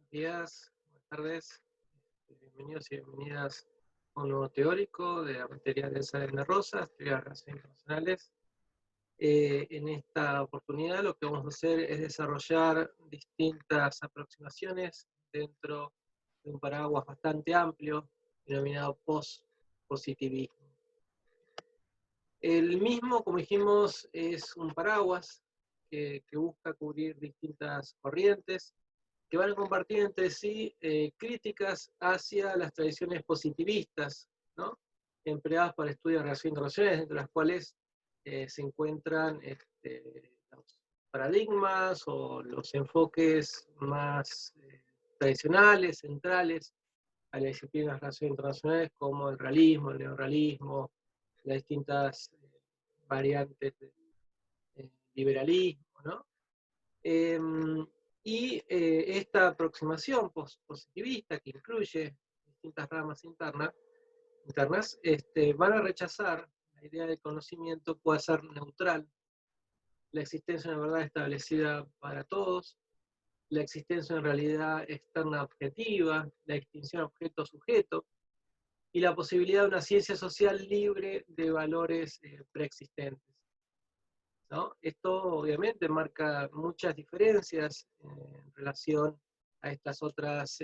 Buenos días, buenas tardes, bienvenidos y bienvenidas a un nuevo teórico de la materia de Elsa Elena Rosas, teoría de relaciones internacionales. En esta oportunidad lo que vamos a hacer es desarrollar distintas aproximaciones dentro de un paraguas bastante amplio denominado post-positivismo. El mismo, como dijimos, es un paraguas que busca cubrir distintas corrientes que van a compartir entre sí críticas hacia las tradiciones positivistas, ¿no?, empleadas para estudios de relaciones internacionales, entre las cuales se encuentran los paradigmas o los enfoques más tradicionales, centrales, a las disciplinas de relaciones internacionales, como el realismo, el neorrealismo, las distintas variantes del liberalismo, ¿no? Esta aproximación positivista, que incluye distintas ramas internas, van a rechazar la idea de conocimiento pueda ser neutral, la existencia de una verdad establecida para todos, la existencia de una realidad externa objetiva, la distinción objeto-sujeto, y la posibilidad de una ciencia social libre de valores preexistentes, ¿no? Esto obviamente marca muchas diferencias en relación a estas otras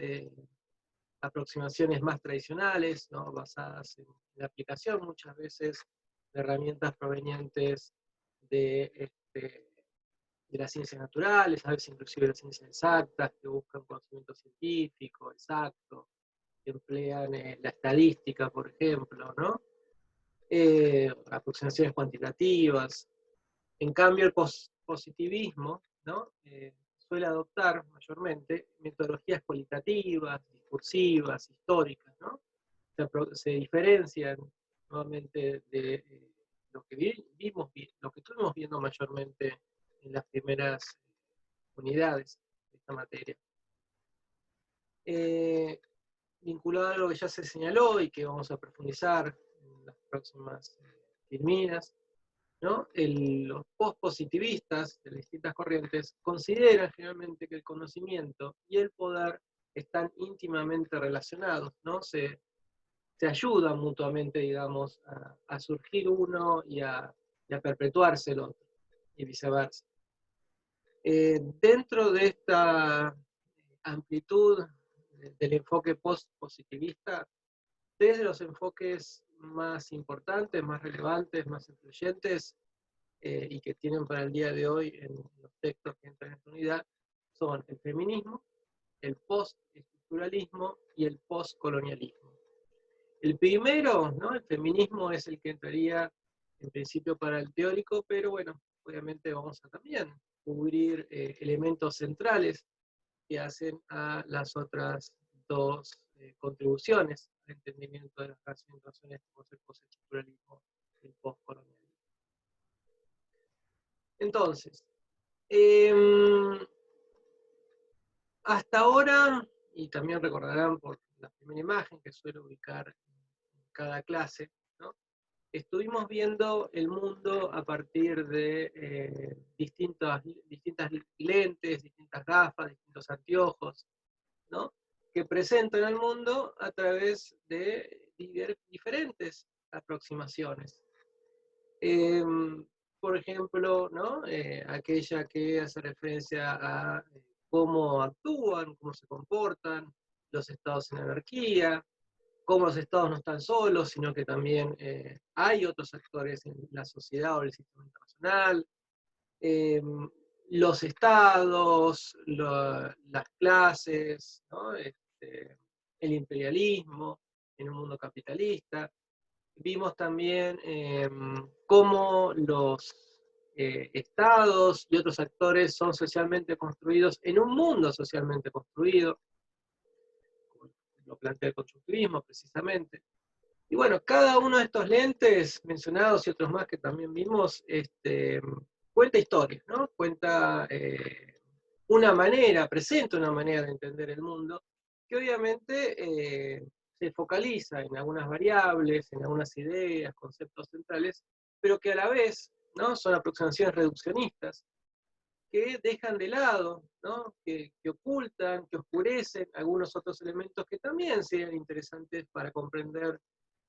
aproximaciones más tradicionales, ¿no?, basadas en la aplicación muchas veces de herramientas provenientes de, de las ciencias naturales, a veces inclusive de las ciencias exactas, que buscan conocimiento científico, exacto, que emplean la estadística, por ejemplo, ¿no? Aproximaciones cuantitativas. En cambio, el positivismo, ¿no?, suele adoptar mayormente metodologías cualitativas, discursivas, históricas, ¿no? Se diferencian nuevamente de lo que lo que estuvimos viendo mayormente en las primeras unidades de esta materia. Vinculado a lo que ya se señaló y que vamos a profundizar en las próximas filminas, ¿no?, los post-positivistas de las distintas corrientes consideran generalmente que el conocimiento y el poder están íntimamente relacionados, ¿no? Se ayudan mutuamente, digamos, a surgir uno y a perpetuarse el otro, y viceversa. Dentro de esta amplitud del enfoque post-positivista, tres de los enfoques más importantes, más relevantes, más influyentes, y que tienen para el día de hoy en los textos que entran en esta unidad, son el feminismo, el postestructuralismo y el postcolonialismo. El primero, ¿no?, el feminismo, es el que entraría en principio para el teórico, pero bueno, obviamente vamos a también cubrir elementos centrales que hacen a las otras dos contribuciones al entendimiento de las relaciones internacionales, como es el postestructuralismo y el postcolonialismo. Entonces, hasta ahora, y también recordarán por la primera imagen que suelo ubicar en cada clase, ¿no?, estuvimos viendo el mundo a partir de distintas lentes, distintas gafas, distintos anteojos, ¿no?, que presentan al mundo a través de diferentes aproximaciones. Por ejemplo, ¿no?, aquella que hace referencia a cómo actúan, cómo se comportan los estados en anarquía, cómo los estados no están solos, sino que también hay otros actores en la sociedad o el sistema internacional, los estados, las clases, ¿no?, el imperialismo en un mundo capitalista. Vimos también cómo los estados y otros actores son socialmente construidos en un mundo socialmente construido, como lo plantea el constructivismo precisamente. Y bueno, cada uno de estos lentes mencionados y otros más que también vimos, cuenta historias, ¿no? Cuenta presenta una manera de entender el mundo, que obviamente se focaliza en algunas variables, en algunas ideas, conceptos centrales, pero que a la vez, ¿no?, son aproximaciones reduccionistas, que dejan de lado, ¿no? Que ocultan, que oscurecen algunos otros elementos que también serían interesantes para comprender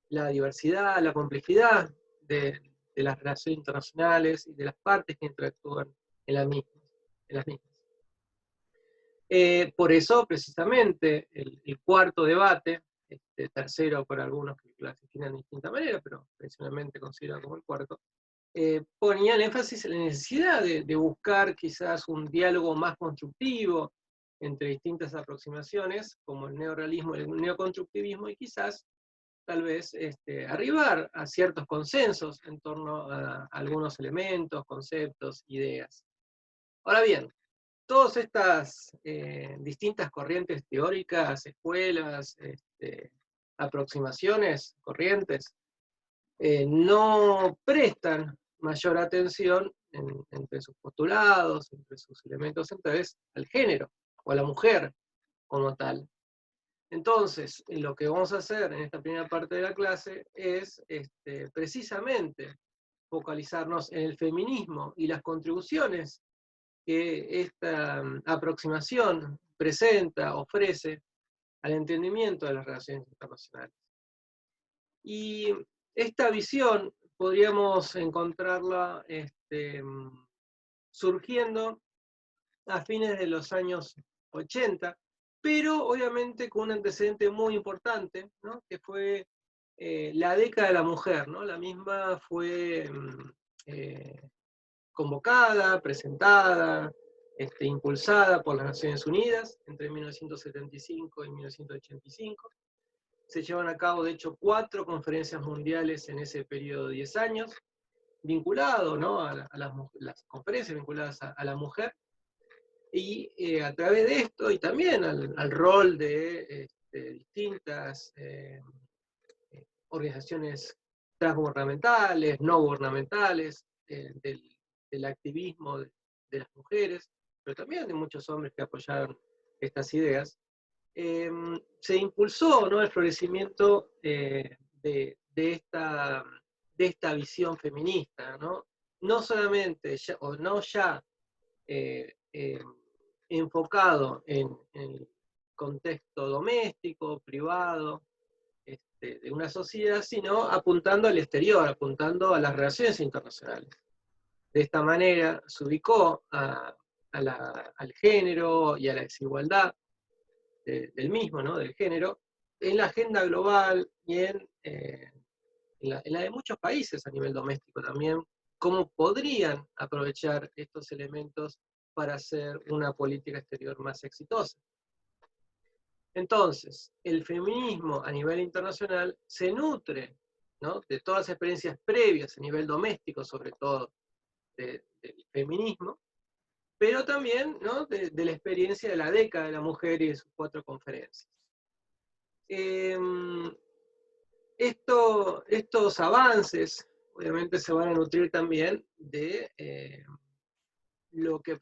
la diversidad, la complejidad de las relaciones internacionales y de las partes que interactúan en las mismas. Por eso, precisamente, el cuarto debate, tercero por algunos que lo clasifican de distinta manera, pero tradicionalmente considerado como el cuarto, ponía el énfasis en la necesidad de buscar quizás un diálogo más constructivo entre distintas aproximaciones, como el neorrealismo y el neoconstructivismo, y quizás, tal vez, arribar a ciertos consensos en torno a algunos elementos, conceptos, ideas. Ahora bien, todas estas distintas corrientes teóricas, escuelas, aproximaciones, corrientes, no prestan mayor atención entre sus postulados, entre sus elementos centrales, al género o a la mujer como tal. Entonces, lo que vamos a hacer en esta primera parte de la clase es precisamente focalizarnos en el feminismo y las contribuciones que esta aproximación presenta, ofrece al entendimiento de las relaciones internacionales. Y esta visión podríamos encontrarla surgiendo a fines de los años 80, pero obviamente con un antecedente muy importante, ¿no? Que fue la década de la mujer, ¿no? La misma fue convocada, presentada, impulsada por las Naciones Unidas entre 1975 y 1985. Se llevan a cabo, de hecho, 4 conferencias mundiales en ese periodo de 10 años, vinculado, ¿no? a las conferencias vinculadas a la mujer, y a través de esto, y también al rol de distintas organizaciones transgubernamentales, no gubernamentales, del activismo de las mujeres, pero también de muchos hombres que apoyaron estas ideas, se impulsó, ¿no? El florecimiento de esta visión feminista, ¿no? No solamente, o no ya enfocado en el contexto doméstico, privado, de una sociedad, sino apuntando al exterior, apuntando a las relaciones internacionales. De esta manera se ubicó al género y a la desigualdad del mismo, ¿no? Del género, en la agenda global y en la de muchos países a nivel doméstico también, cómo podrían aprovechar estos elementos para hacer una política exterior más exitosa. Entonces, el feminismo a nivel internacional se nutre, ¿no? De todas las experiencias previas a nivel doméstico, sobre todo, del feminismo, pero también, ¿no? de la experiencia de la década de la mujer y de sus 4 conferencias. Estos avances, obviamente, se van a nutrir también de lo que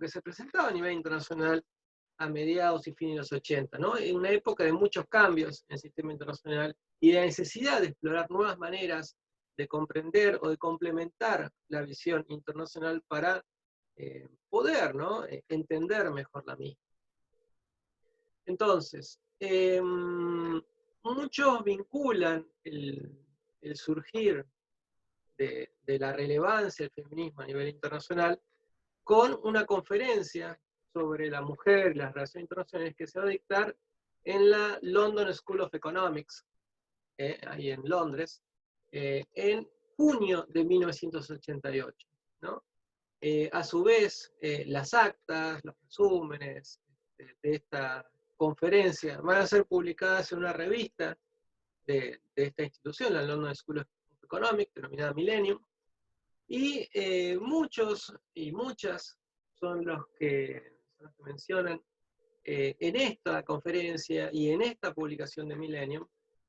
se presentaba a nivel internacional a mediados y fines de los 80, ¿no? En una época de muchos cambios en el sistema internacional y de la necesidad de explorar nuevas maneras de comprender o de complementar la visión internacional para poder, ¿no? Entender mejor la misma. Entonces, muchos vinculan el surgir de la relevancia del feminismo a nivel internacional con una conferencia sobre la mujer y las relaciones internacionales que se va a dictar en la London School of Economics, ahí en Londres, en junio de 1988, ¿no? A su vez, las actas, los resúmenes de esta conferencia van a ser publicadas en una revista de esta institución, la London School of Economics, denominada Millennium, y muchos y muchas son los que mencionan en esta conferencia y en esta publicación de Millennium,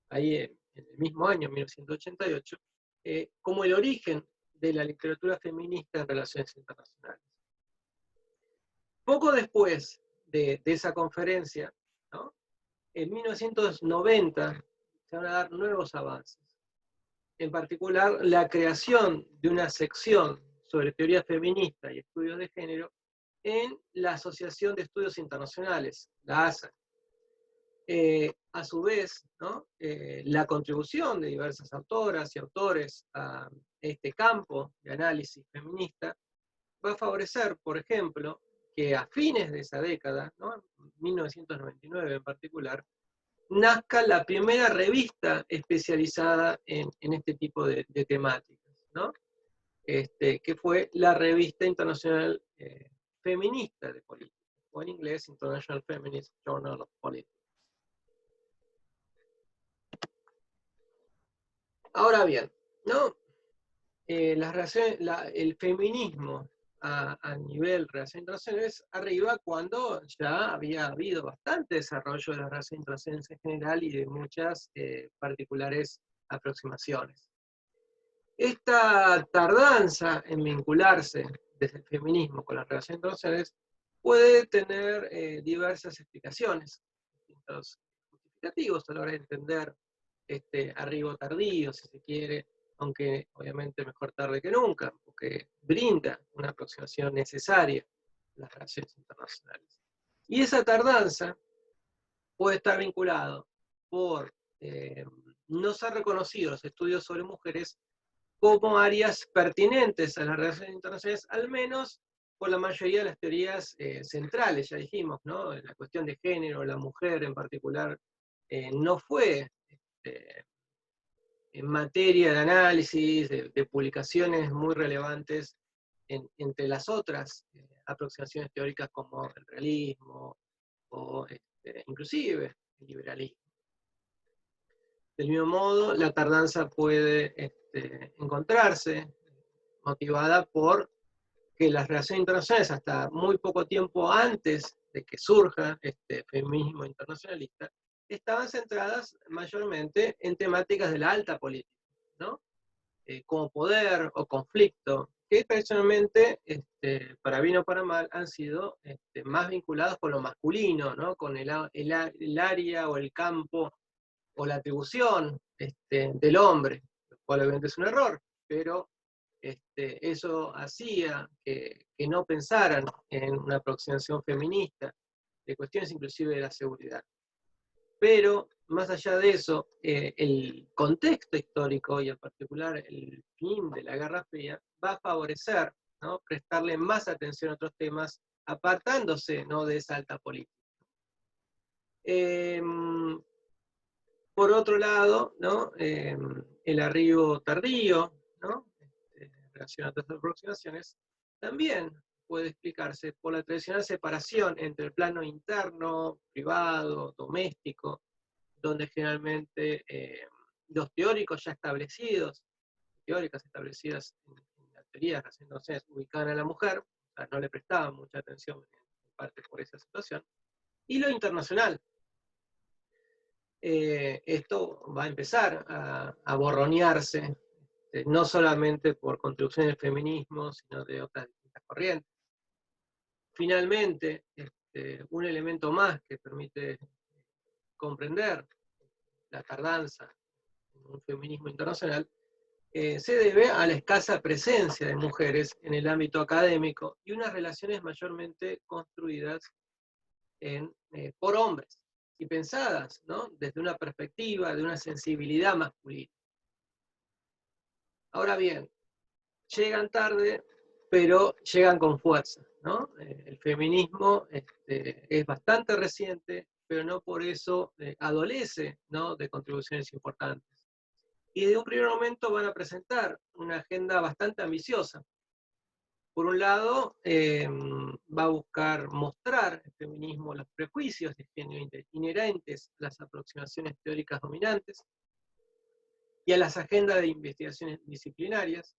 ahí en el mismo año, 1988, como el origen de la literatura feminista en relaciones internacionales. Poco después de esa conferencia, ¿no? En 1990 se van a dar nuevos avances. En particular, la creación de una sección sobre teoría feminista y estudios de género en la Asociación de Estudios Internacionales, la ASA. A su vez, ¿no? La contribución de diversas autoras y autores a este campo de análisis feminista va a favorecer, por ejemplo, que a fines de esa década, ¿no? 1999 en particular, nazca la primera revista especializada en este tipo de temáticas, ¿no? Que fue la Revista Internacional Feminista de Política, o en inglés International Feminist Journal of Politics. Ahora bien, ¿no? El feminismo a nivel de relaciones internacionales arriba cuando ya había habido bastante desarrollo de las relaciones internacionales en general y de muchas particulares aproximaciones. Esta tardanza en vincularse desde el feminismo con las relaciones internacionales puede tener diversas explicaciones, distintos justificativos a la hora de entender este arribo tardío, si se quiere, aunque obviamente mejor tarde que nunca, porque brinda una aproximación necesaria a las relaciones internacionales. Y esa tardanza puede estar vinculado por no ser reconocidos los estudios sobre mujeres como áreas pertinentes a las relaciones internacionales, al menos por la mayoría de las teorías centrales, ya dijimos, ¿no? La cuestión de género, la mujer en particular, no fue en materia de análisis, de publicaciones muy relevantes entre las otras aproximaciones teóricas como el realismo o inclusive el liberalismo. Del mismo modo, la tardanza puede encontrarse motivada por que las relaciones internacionales, hasta muy poco tiempo antes de que surja este feminismo internacionalista, estaban centradas mayormente en temáticas de la alta política, ¿no? Como poder o conflicto, que tradicionalmente, para bien o para mal, han sido más vinculados con lo masculino, ¿no? Con el área o el campo o la atribución del hombre, lo cual obviamente es un error, pero eso hacía que no pensaran en una aproximación feminista de cuestiones inclusive de la seguridad. Pero, más allá de eso, el contexto histórico y en particular el fin de la Guerra Fría va a favorecer, ¿no? Prestarle más atención a otros temas, apartándose, ¿no? De esa alta política. Por otro lado, ¿no? El arribo tardío, ¿no? En relación a otras aproximaciones, también puede explicarse por la tradicional separación entre el plano interno, privado, doméstico, donde generalmente los teóricos ya establecidos, teóricas establecidas en la teoría de las relaciones ubicaban a la mujer, o sea, no le prestaban mucha atención en parte por esa situación, y lo internacional. Esto va a empezar a borronearse, no solamente por contribuciones del feminismo, sino de otras distintas corrientes. Finalmente, un elemento más que permite comprender la tardanza en un feminismo internacional se debe a la escasa presencia de mujeres en el ámbito académico y unas relaciones mayormente construidas por hombres y pensadas, ¿no? Desde una perspectiva, de una sensibilidad masculina. Ahora bien, llegan tarde, pero llegan con fuerza, ¿no? El feminismo es bastante reciente, pero no por eso adolece, ¿no? De contribuciones importantes. Y de un primer momento van a presentar una agenda bastante ambiciosa. Por un lado, va a buscar mostrar el feminismo los prejuicios de género inherentes a las aproximaciones teóricas dominantes y a las agendas de investigaciones disciplinarias,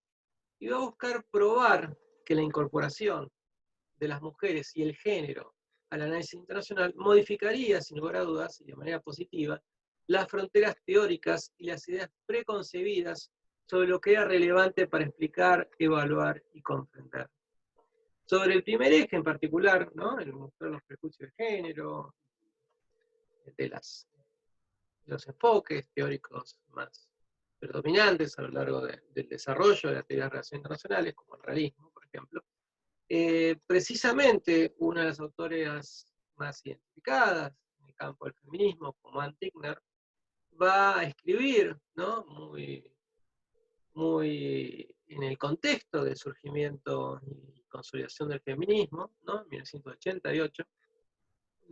y va a buscar probar que la incorporación de las mujeres y el género al análisis internacional modificaría, sin lugar a dudas, y de manera positiva, las fronteras teóricas y las ideas preconcebidas sobre lo que era relevante para explicar, evaluar y comprender. Sobre el primer eje en particular, ¿no? El mostrar los prejuicios de género, de los enfoques teóricos más predominantes a lo largo del desarrollo de las teorías de relaciones internacionales, como el realismo, por ejemplo, Precisamente una de las autoras más identificadas en el campo del feminismo, como Ann Tigner, va a escribir, ¿no? muy en el contexto del surgimiento y consolidación del feminismo, ¿no? En 1988,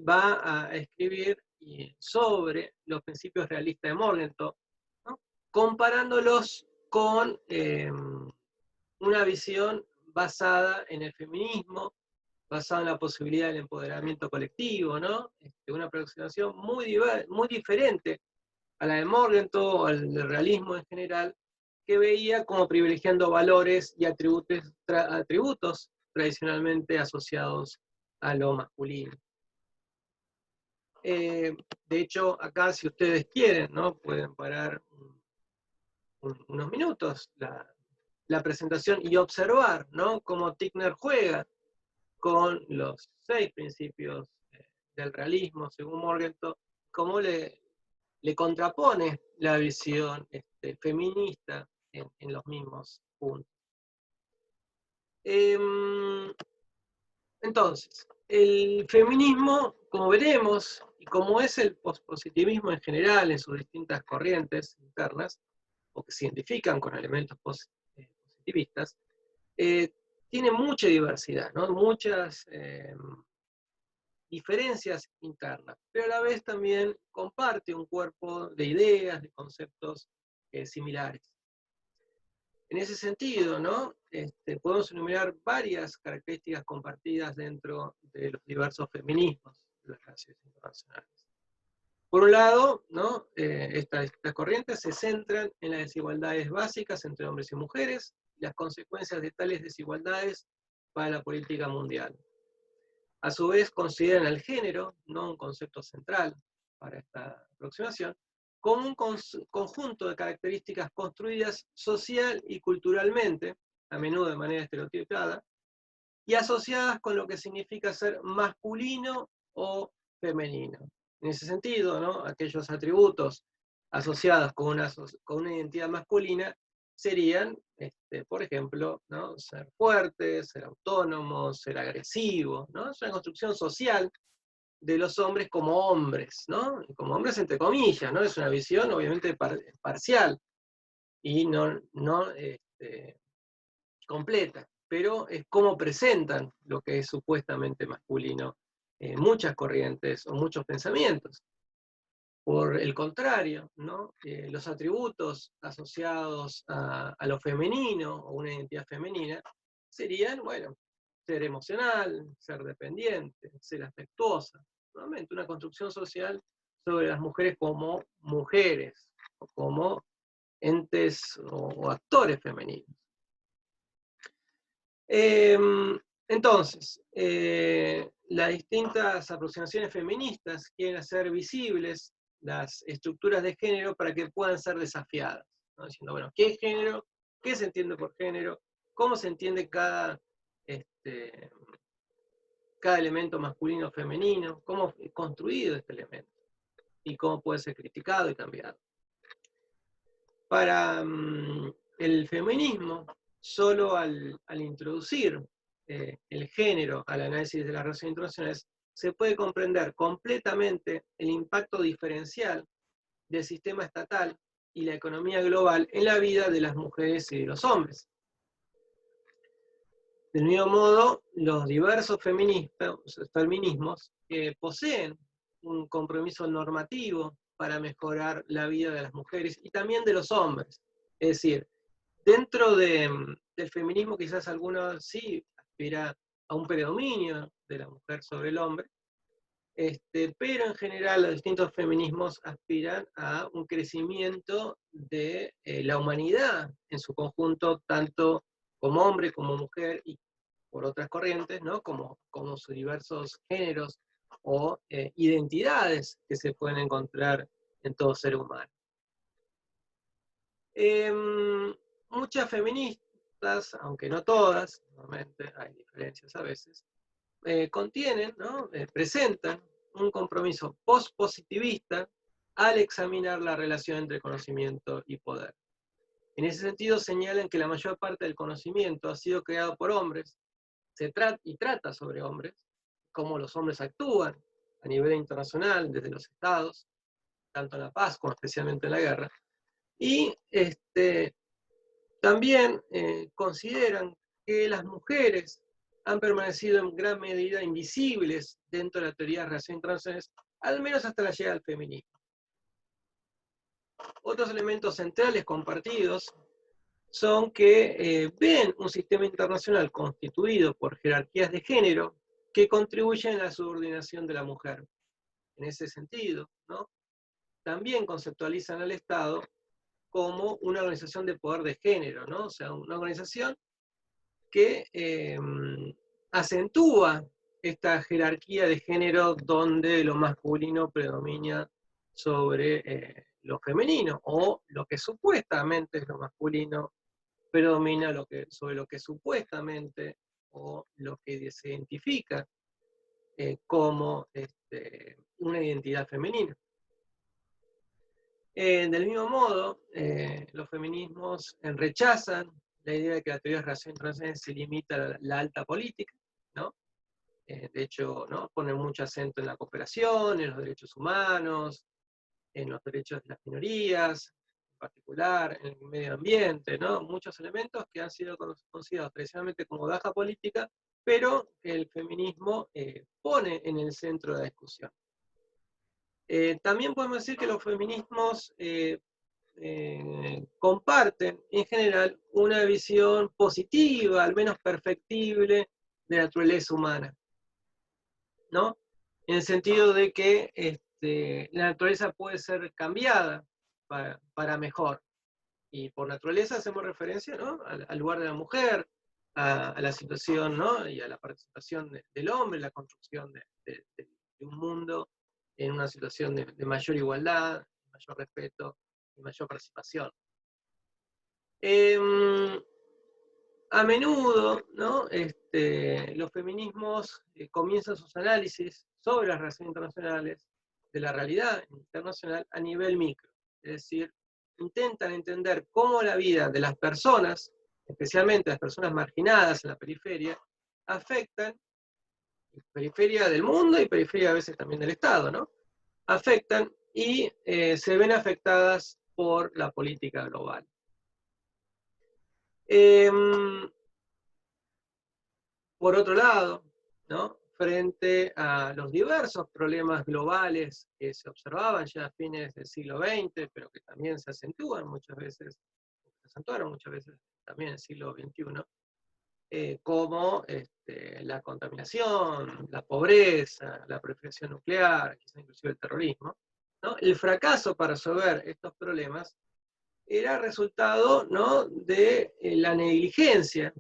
va a escribir sobre los principios realistas de Morgenthau, ¿no? Comparándolos con una visión basada en el feminismo, basada en la posibilidad del empoderamiento colectivo, ¿no? Una aproximación muy diferente a la de Morgenthau, al del realismo en general, que veía como privilegiando valores y atributos tradicionalmente asociados a lo masculino. De hecho, acá, si ustedes quieren, ¿no? Pueden parar unos minutos la presentación y observar, ¿no? Cómo Tigner juega con los 6 principios del realismo, según Morgenthau, cómo le contrapone la visión feminista en los mismos puntos. Entonces, el feminismo, como veremos, y como es el pospositivismo en general en sus distintas corrientes internas, o que se identifican con elementos positivistas, tiene mucha diversidad, ¿no? Muchas diferencias internas, pero a la vez también comparte un cuerpo de ideas, de conceptos similares. En ese sentido, ¿no? Podemos enumerar varias características compartidas dentro de los diversos feminismos de las relaciones internacionales. Por un lado, ¿no? Estas corrientes se centran en las desigualdades básicas entre hombres y mujeres y las consecuencias de tales desigualdades para la política mundial. A su vez, consideran al género, no un concepto central para esta aproximación, como un conjunto de características construidas social y culturalmente, a menudo de manera estereotipada, y asociadas con lo que significa ser masculino o femenino. En ese sentido, ¿no? Aquellos atributos asociados con una identidad masculina serían, por ejemplo, ¿no? Ser fuerte, ser autónomo, ser agresivo, ¿no? Es una construcción social de los hombres como hombres, ¿no? Como hombres entre comillas, ¿no? Es una visión obviamente parcial y no completa, pero es cómo presentan lo que es supuestamente masculino muchas corrientes o muchos pensamientos. Por el contrario, ¿no? Los atributos asociados a lo femenino o una identidad femenina serían, bueno, ser emocional, ser dependiente, ser afectuosa. Nuevamente, una construcción social sobre las mujeres como mujeres, o como entes o actores femeninos. Entonces, las distintas aproximaciones feministas quieren hacer visibles las estructuras de género para que puedan ser desafiadas, ¿no? Diciendo, bueno, ¿qué es género? ¿Qué se entiende por género? ¿Cómo se entiende cada elemento masculino o femenino? ¿Cómo es construido este elemento? Y cómo puede ser criticado y cambiado. Para el feminismo, solo al introducir el género al análisis de las relaciones internacionales, se puede comprender completamente el impacto diferencial del sistema estatal y la economía global en la vida de las mujeres y de los hombres. Del mismo modo, los diversos feminismos poseen un compromiso normativo para mejorar la vida de las mujeres y también de los hombres. Es decir, dentro del feminismo quizás algunos sí aspira a un predominio de la mujer sobre el hombre, pero en general los distintos feminismos aspiran a un crecimiento de la humanidad en su conjunto, tanto como hombre, como mujer, y por otras corrientes, ¿no? como sus diversos géneros o identidades que se pueden encontrar en todo ser humano. Muchas feministas, aunque no todas, normalmente hay diferencias a veces, contienen, ¿no? Presentan un compromiso post-positivista al examinar la relación entre conocimiento y poder. En ese sentido señalan que la mayor parte del conocimiento ha sido creado por hombres trata sobre hombres, cómo los hombres actúan a nivel internacional, desde los estados, tanto en la paz como especialmente en la guerra. Y también consideran que las mujeres han permanecido en gran medida invisibles dentro de la teoría de relaciones internacionales, al menos hasta la llegada del feminismo. Otros elementos centrales compartidos son que ven un sistema internacional constituido por jerarquías de género que contribuyen a la subordinación de la mujer. En ese sentido, ¿no? También conceptualizan al Estado como una organización de poder de género, ¿no? O sea, una organización que acentúa esta jerarquía de género donde lo masculino predomina sobre lo femenino, o lo que supuestamente es lo masculino predomina sobre lo que supuestamente o lo que se identifica como una identidad femenina. Del mismo modo, los feminismos rechazan la idea de que la teoría de relaciones internacionales se limita a la alta política, ¿no? De hecho, ¿no? Ponen mucho acento en la cooperación, en los derechos humanos, en los derechos de las minorías, en particular, en el medio ambiente, ¿no? Muchos elementos que han sido considerados tradicionalmente como baja política, pero que el feminismo pone en el centro de la discusión. También podemos decir que los feminismos comparten en general una visión positiva, al menos perfectible, de la naturaleza humana, ¿no? En el sentido de que la naturaleza puede ser cambiada para mejor. Y por naturaleza hacemos referencia, ¿no? al lugar de la mujer, a la situación, ¿no? Y a la participación del hombre, la construcción de un mundo en una situación de mayor igualdad, mayor respeto y mayor participación. A menudo, ¿no? Los feminismos comienzan sus análisis sobre las relaciones internacionales, de la realidad internacional a nivel micro. Es decir, intentan entender cómo la vida de las personas, especialmente las personas marginadas en la periferia, afectan, periferia del mundo y periferia a veces también del Estado, ¿no? Afectan y se ven afectadas por la política global. Por otro lado, ¿no? Frente a los diversos problemas globales que se observaban ya a fines del siglo XX, pero que también se acentuaron muchas veces también en el siglo XXI, como la contaminación, la pobreza, la proliferación nuclear, quizás inclusive el terrorismo, ¿no? El fracaso para resolver estos problemas era resultado, ¿no? de la negligencia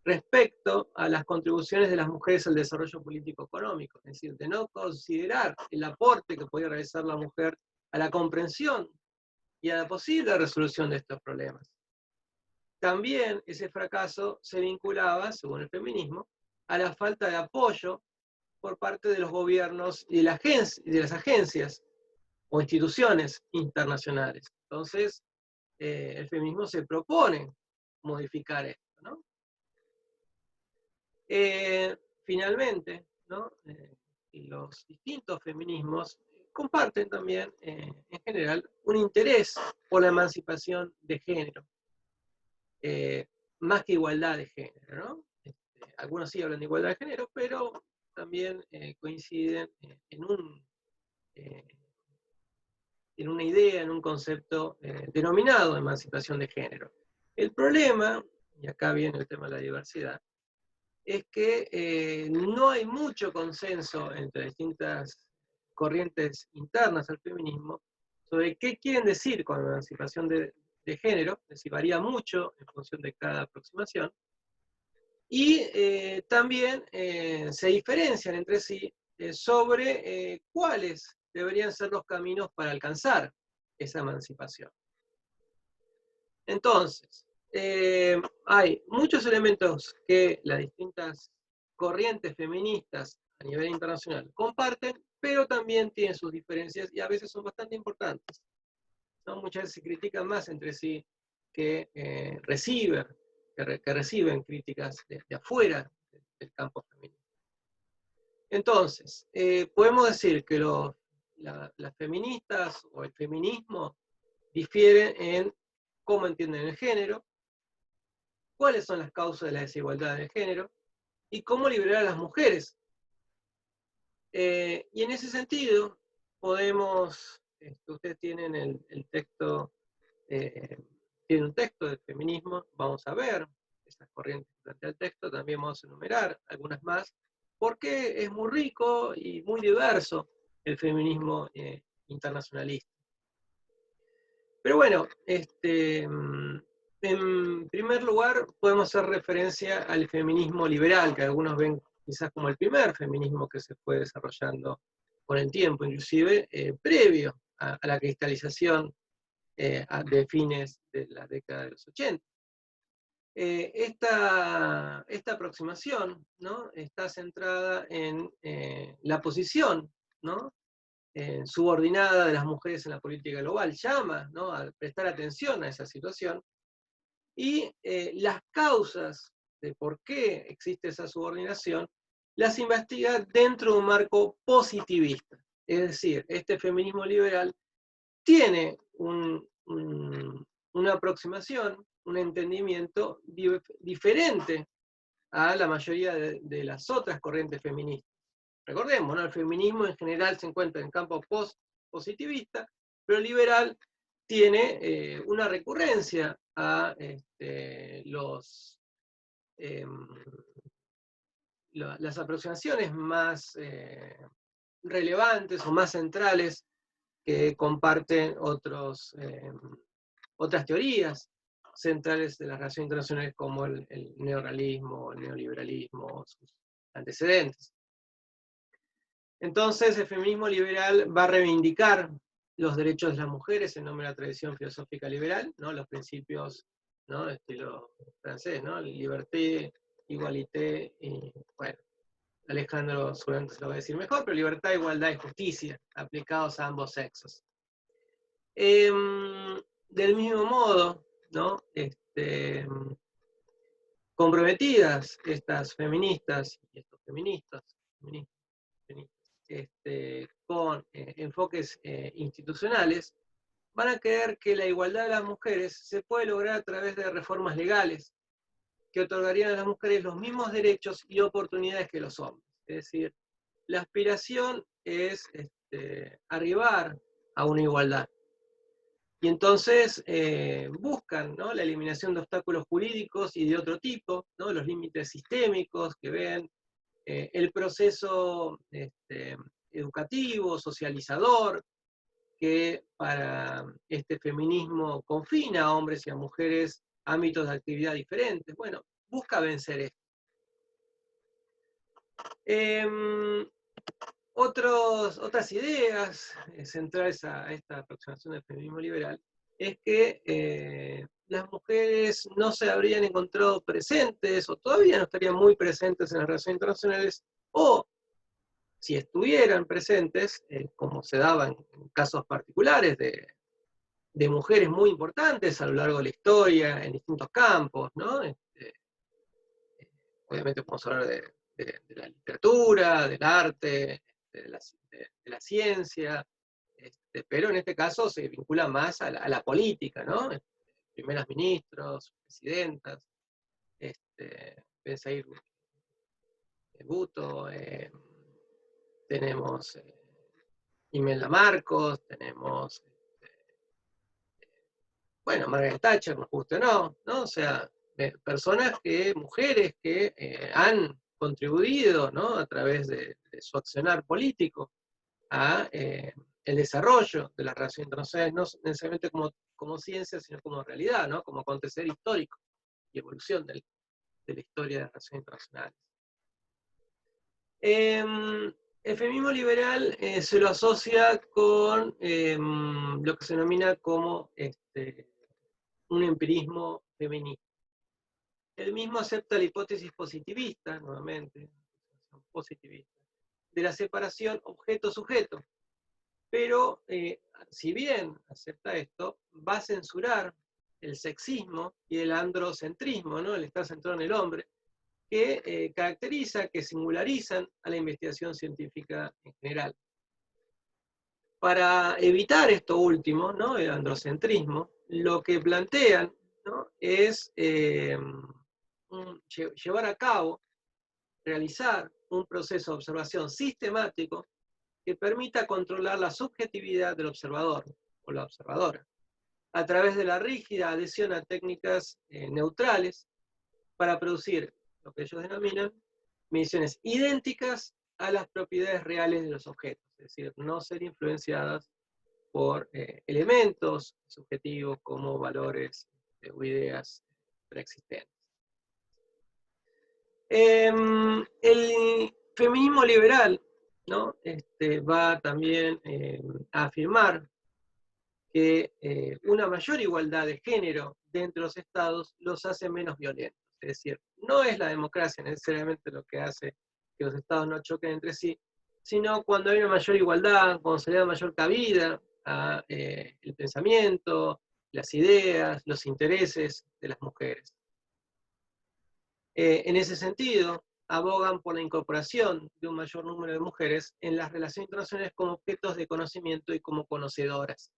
respecto a las contribuciones de las mujeres al desarrollo político-económico, es decir, de no considerar el aporte que podía realizar la mujer a la comprensión y a la posible resolución de estos problemas. También ese fracaso se vinculaba, según el feminismo, a la falta de apoyo por parte de los gobiernos y de las agencias o instituciones internacionales. Entonces, el feminismo se propone modificar esto, ¿no? Finalmente, ¿no? Los distintos feminismos comparten también, en general, un interés por la emancipación de género, más que igualdad de género, ¿no? Algunos sí hablan de igualdad de género, pero también coinciden en una idea, en un concepto denominado emancipación de género. El problema, y acá viene el tema de la diversidad, es que no hay mucho consenso entre distintas corrientes internas al feminismo sobre qué quieren decir con emancipación de género, es decir, varía mucho en función de cada aproximación, y también se diferencian entre sí sobre cuáles deberían ser los caminos para alcanzar esa emancipación. Entonces, hay muchos elementos que las distintas corrientes feministas a nivel internacional comparten, pero también tienen sus diferencias y a veces son bastante importantes, ¿no? Muchas veces se critican más entre sí que reciben críticas de afuera del campo feminista. Entonces, podemos decir que las feministas o el feminismo difieren en cómo entienden el género, cuáles son las causas de la desigualdad del género y cómo liberar a las mujeres. Y en ese sentido, podemos, ustedes tienen el texto, tienen un texto del feminismo, vamos a ver esas corrientes que plantea el texto, también vamos a enumerar algunas más, porque es muy rico y muy diverso el feminismo internacionalista. Pero bueno, en primer lugar podemos hacer referencia al feminismo liberal, que algunos ven quizás como el primer feminismo que se fue desarrollando con el tiempo, inclusive previo a la cristalización de fines de la década de los 80. Esta aproximación, ¿no?, está centrada en la posición, ¿no?, subordinada de las mujeres en la política global, llama, ¿no?, a prestar atención a esa situación, y las causas de por qué existe esa subordinación las investiga dentro de un marco positivista. Es decir, este feminismo liberal tiene una aproximación, un entendimiento diferente a la mayoría de las otras corrientes feministas. Recordemos, ¿no?, el feminismo en general se encuentra en campo positivista, pero el liberal tiene una recurrencia a las aproximaciones más relevantes o más centrales que comparten otras teorías centrales de las relaciones internacionales, como el neorrealismo, el neoliberalismo, sus antecedentes. Entonces, el feminismo liberal va a reivindicar los derechos de las mujeres en nombre de la tradición filosófica liberal, ¿no?, los principios, ¿no?, estilo francés, ¿no?, liberté, igualité, y bueno, Alejandro seguramente se lo va a decir mejor, pero libertad, igualdad y justicia, aplicados a ambos sexos. Del mismo modo, ¿no?, comprometidas estas feministas y estos feministas con enfoques institucionales, van a creer que la igualdad de las mujeres se puede lograr a través de reformas legales que otorgarían a las mujeres los mismos derechos y oportunidades que los hombres. Es decir, la aspiración es arribar a una igualdad. Y entonces buscan, ¿no?, la eliminación de obstáculos jurídicos y de otro tipo, ¿no?, los límites sistémicos que ven, el proceso educativo, socializador, que para este feminismo confina a hombres y a mujeres a ámbitos de actividad diferentes. Bueno, busca vencer esto. Otras ideas centrales a esta aproximación del feminismo liberal es que las mujeres no se habrían encontrado presentes, o todavía no estarían muy presentes en las relaciones internacionales, o si estuvieran presentes, como se daba en casos particulares de mujeres muy importantes a lo largo de la historia, en distintos campos, ¿no? Obviamente podemos hablar de la literatura, del arte, de la ciencia, pero en este caso se vincula más a la política, ¿no? Primeras ministros, presidentas, Benzair Bhutto, tenemos Imelda Marcos, tenemos, bueno, Margaret Thatcher, nos guste o no, ¿no? O sea, personas mujeres que han contribuido, ¿no?, a través de su accionar político a el desarrollo de las relaciones internacionales, no necesariamente como ciencia, sino como realidad, ¿no?, como acontecer histórico y evolución de la historia de las relaciones internacionales. El feminismo liberal se lo asocia con lo que se denomina como un empirismo feminista. El mismo acepta la hipótesis positivista, nuevamente, positivista, de la separación objeto-sujeto, pero si bien acepta esto, va a censurar el sexismo y el androcentrismo, ¿no?, el estar centrado en el hombre, que caracteriza, que singularizan a la investigación científica en general. Para evitar esto último, ¿no?, el androcentrismo, lo que plantean, ¿no?, es llevar a cabo, realizar un proceso de observación sistemático que permita controlar la subjetividad del observador o la observadora, a través de la rígida adhesión a técnicas neutrales para producir lo que ellos denominan mediciones idénticas a las propiedades reales de los objetos, es decir, no ser influenciadas por elementos subjetivos como valores o ideas preexistentes. El feminismo liberal, ¿no?, va también a afirmar que una mayor igualdad de género dentro de los estados los hace menos violentos. Es decir, no es la democracia necesariamente lo que hace que los estados no choquen entre sí, sino cuando hay una mayor igualdad, cuando se le da mayor cabida a el pensamiento, las ideas, los intereses de las mujeres. En ese sentido, abogan por la incorporación de un mayor número de mujeres en las relaciones internacionales como objetos de conocimiento y como conocedoras.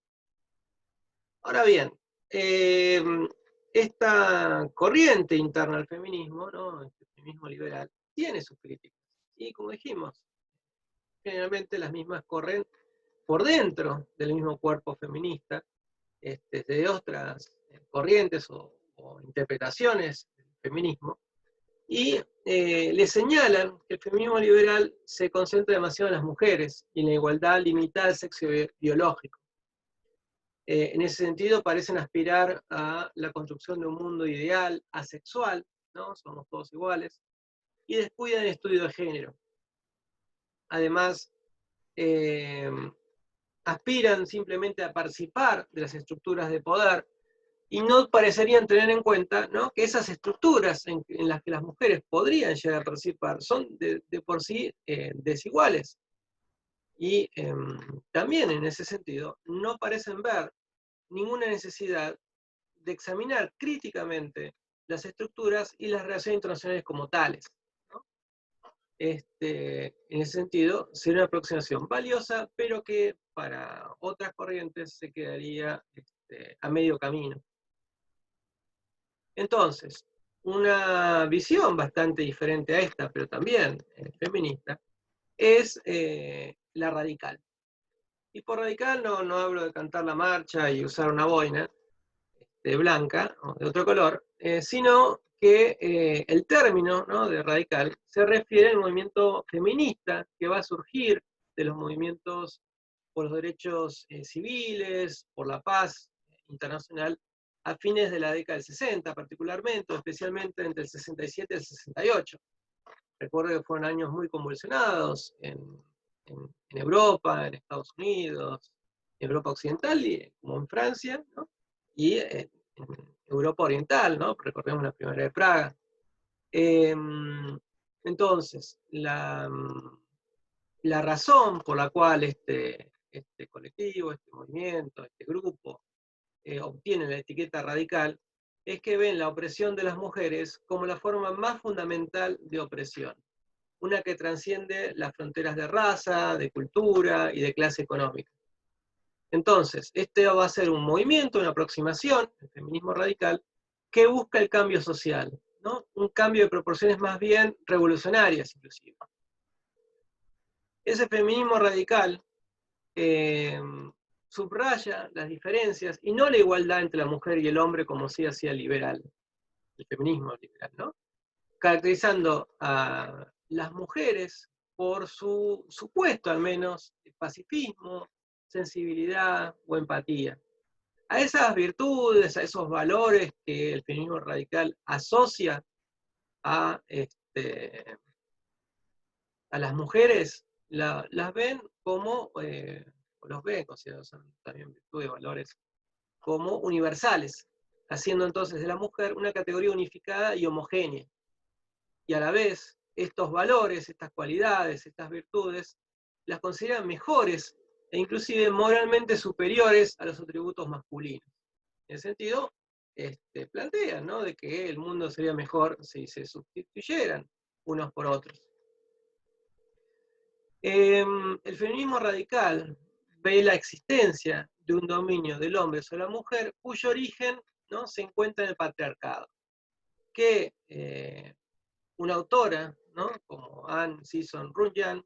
Ahora bien, esta corriente interna al feminismo, ¿no?, el feminismo liberal, tiene sus críticas. Y como dijimos, generalmente las mismas corren por dentro del mismo cuerpo feminista, de otras corrientes o interpretaciones del feminismo, y le señalan que el feminismo liberal se concentra demasiado en las mujeres y en la igualdad limitada al sexo biológico. En ese sentido parecen aspirar a la construcción de un mundo ideal, asexual, ¿no?, somos todos iguales, y descuidan el estudio de género. Además, aspiran simplemente a participar de las estructuras de poder y no parecerían tener en cuenta, ¿no?, que esas estructuras en las que las mujeres podrían llegar a participar son de por sí desiguales. Y también en ese sentido no parecen ver ninguna necesidad de examinar críticamente las estructuras y las relaciones internacionales como tales, ¿no? En ese sentido, sería una aproximación valiosa, pero que para otras corrientes se quedaría a medio camino. Entonces, una visión bastante diferente a esta, pero también feminista, es la radical. Y por radical no hablo de cantar la marcha y usar una boina blanca o de otro color, sino que el término, ¿no?, de radical se refiere al movimiento feminista que va a surgir de los movimientos por los derechos civiles, por la paz internacional, a fines de la década del 60 particularmente, o especialmente entre el 67 y el 68. Recuerdo que fueron años muy convulsionados en Europa, en Estados Unidos, en Europa Occidental, como en Francia, ¿no?, y en Europa Oriental, ¿no?, recordemos la Primavera de Praga. Entonces, la razón por la cual este colectivo, este movimiento, este grupo, obtiene la etiqueta radical, es que ven la opresión de las mujeres como la forma más fundamental de opresión, una que trasciende las fronteras de raza, de cultura y de clase económica. Entonces, este va a ser un movimiento, una aproximación, el feminismo radical, que busca el cambio social, ¿no?, un cambio de proporciones más bien revolucionarias, inclusive. Ese feminismo radical subraya las diferencias y no la igualdad entre la mujer y el hombre como sí hacía el liberal, el feminismo liberal, ¿no?, caracterizando a las mujeres por su supuesto, al menos, pacifismo, sensibilidad o empatía. A esas virtudes, a esos valores que el feminismo radical asocia a, a las mujeres, las ven como, o los ven, considerados también virtudes y valores, como universales, haciendo entonces de la mujer una categoría unificada y homogénea. Y a la vez, estos valores, estas cualidades, estas virtudes, las consideran mejores e inclusive moralmente superiores a los atributos masculinos. En ese sentido, plantean, ¿no? De que el mundo sería mejor si se sustituyeran unos por otros. El feminismo radical ve la existencia de un dominio del hombre sobre la mujer cuyo origen, ¿no?, se encuentra en el patriarcado, que una autora, ¿no?, como Anne Sisson Runyan,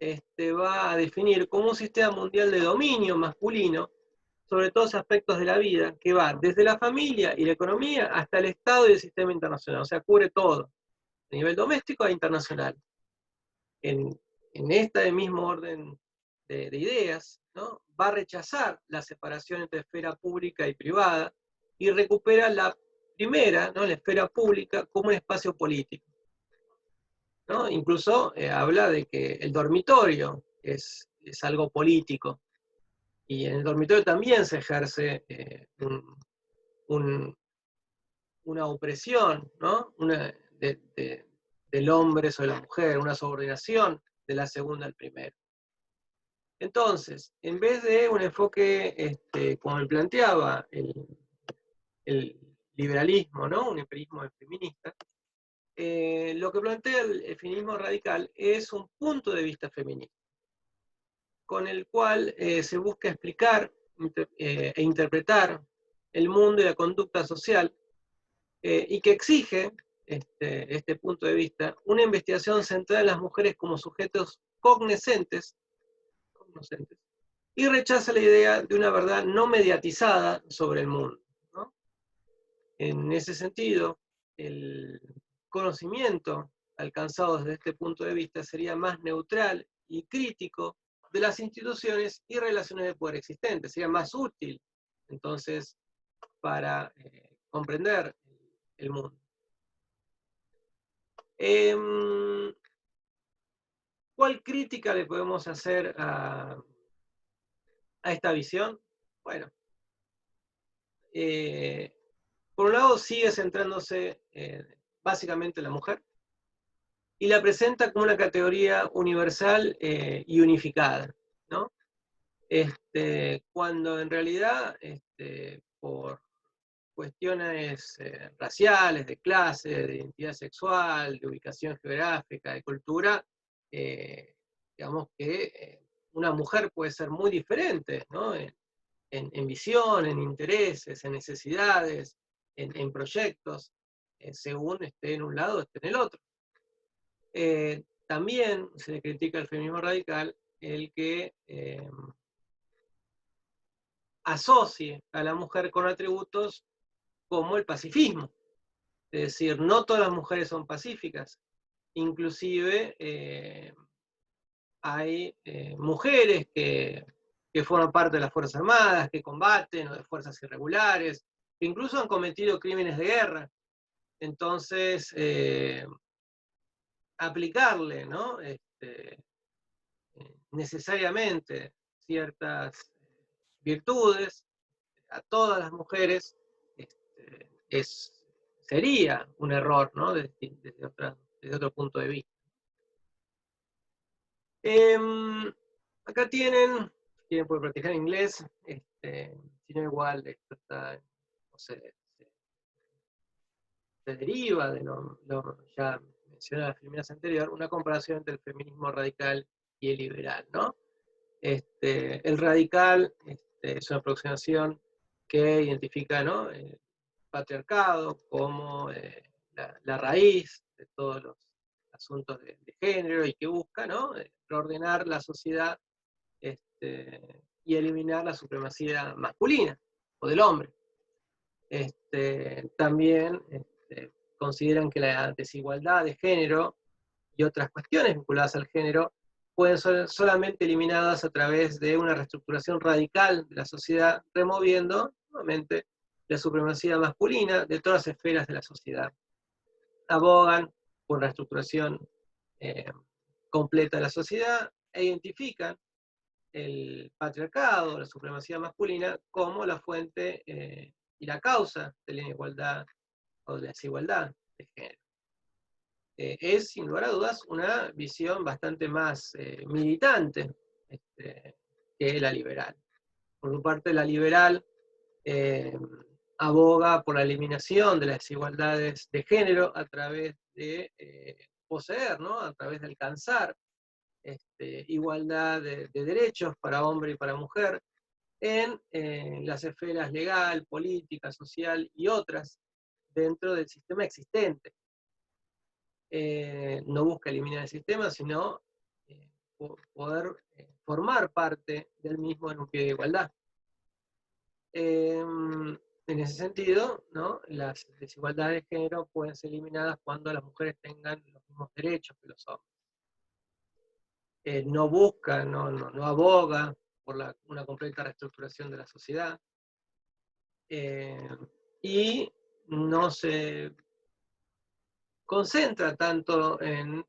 va a definir como un sistema mundial de dominio masculino sobre todos los aspectos de la vida, que va desde la familia y la economía hasta el Estado y el sistema internacional, o sea, cubre todo, a nivel doméstico e internacional. En este mismo orden de ideas, ¿no?, va a rechazar la separación entre esfera pública y privada y recupera la primera, ¿no?, la esfera pública, como un espacio político, ¿no? Incluso habla de que el dormitorio es algo político, y en el dormitorio también se ejerce una opresión, ¿no?, del hombre sobre la mujer, una subordinación de la segunda al primero. Entonces, en vez de un enfoque, como me planteaba el liberalismo, ¿no?, un empirismo feminista, lo que plantea el feminismo radical es un punto de vista feminista, con el cual se busca explicar e interpretar el mundo y la conducta social, y que exige, este punto de vista, una investigación centrada en las mujeres como sujetos cognoscentes, y rechaza la idea de una verdad no mediatizada sobre el mundo, ¿no? En ese sentido, el conocimiento alcanzado desde este punto de vista sería más neutral y crítico de las instituciones y relaciones de poder existentes, sería más útil, entonces, para comprender el mundo. ¿Cuál crítica le podemos hacer a esta visión? Bueno, por un lado sigue centrándose básicamente en la mujer, y la presenta como una categoría universal y unificada, ¿no? Cuando en realidad, por cuestiones raciales, de clase, de identidad sexual, de ubicación geográfica, de cultura, digamos que una mujer puede ser muy diferente, ¿no?, en visión, en intereses, en necesidades, en proyectos, según esté en un lado o esté en el otro. También se le critica al feminismo radical el que asocie a la mujer con atributos como el pacifismo. Es decir, no todas las mujeres son pacíficas. Inclusive hay mujeres que forman parte de las Fuerzas Armadas, que combaten, o de fuerzas irregulares, que incluso han cometido crímenes de guerra. Entonces, aplicarle, ¿no?, necesariamente ciertas virtudes a todas las mujeres sería un error, ¿no?, desde otro punto de vista. Acá tienen pueden practicar inglés, si no igual esto está, no sé, se deriva de lo ya mencionado en las primeras anteriores, una comparación entre el feminismo radical y el liberal, ¿no? El radical es una aproximación que identifica, ¿no?, el patriarcado como la raíz de todos los asuntos de género, y que busca, ¿no?, reordenar la sociedad y eliminar la supremacía masculina o del hombre. También consideran que la desigualdad de género y otras cuestiones vinculadas al género pueden ser solamente eliminadas a través de una reestructuración radical de la sociedad, removiendo nuevamente la supremacía masculina de todas las esferas de la sociedad. Abogan por la reestructuración completa de la sociedad e identifican el patriarcado, la supremacía masculina, como la fuente y la causa de la inigualdad o de la desigualdad de género. Es, sin lugar a dudas, una visión bastante más militante que la liberal. Por su parte, la liberal aboga por la eliminación de las desigualdades de género a través de poseer, ¿no? A través de alcanzar igualdad de derechos para hombre y para mujer en las esferas legal, política, social y otras dentro del sistema existente. No busca eliminar el sistema, sino poder formar parte del mismo en un pie de igualdad. En ese sentido, ¿no? Las desigualdades de género pueden ser eliminadas cuando las mujeres tengan los mismos derechos que los hombres. No busca, no aboga por una completa reestructuración de la sociedad, y no se concentra tanto en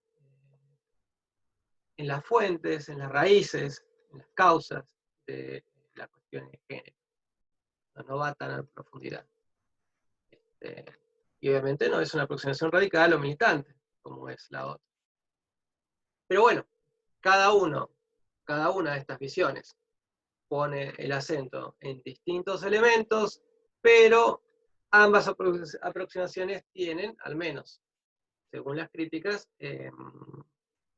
las fuentes, en las raíces, en las causas de las cuestiones de género. No va tan a profundidad. Y obviamente no es una aproximación radical o militante, como es la otra. Pero bueno, cada una de estas visiones pone el acento en distintos elementos, pero ambas aproximaciones tienen, al menos según las críticas,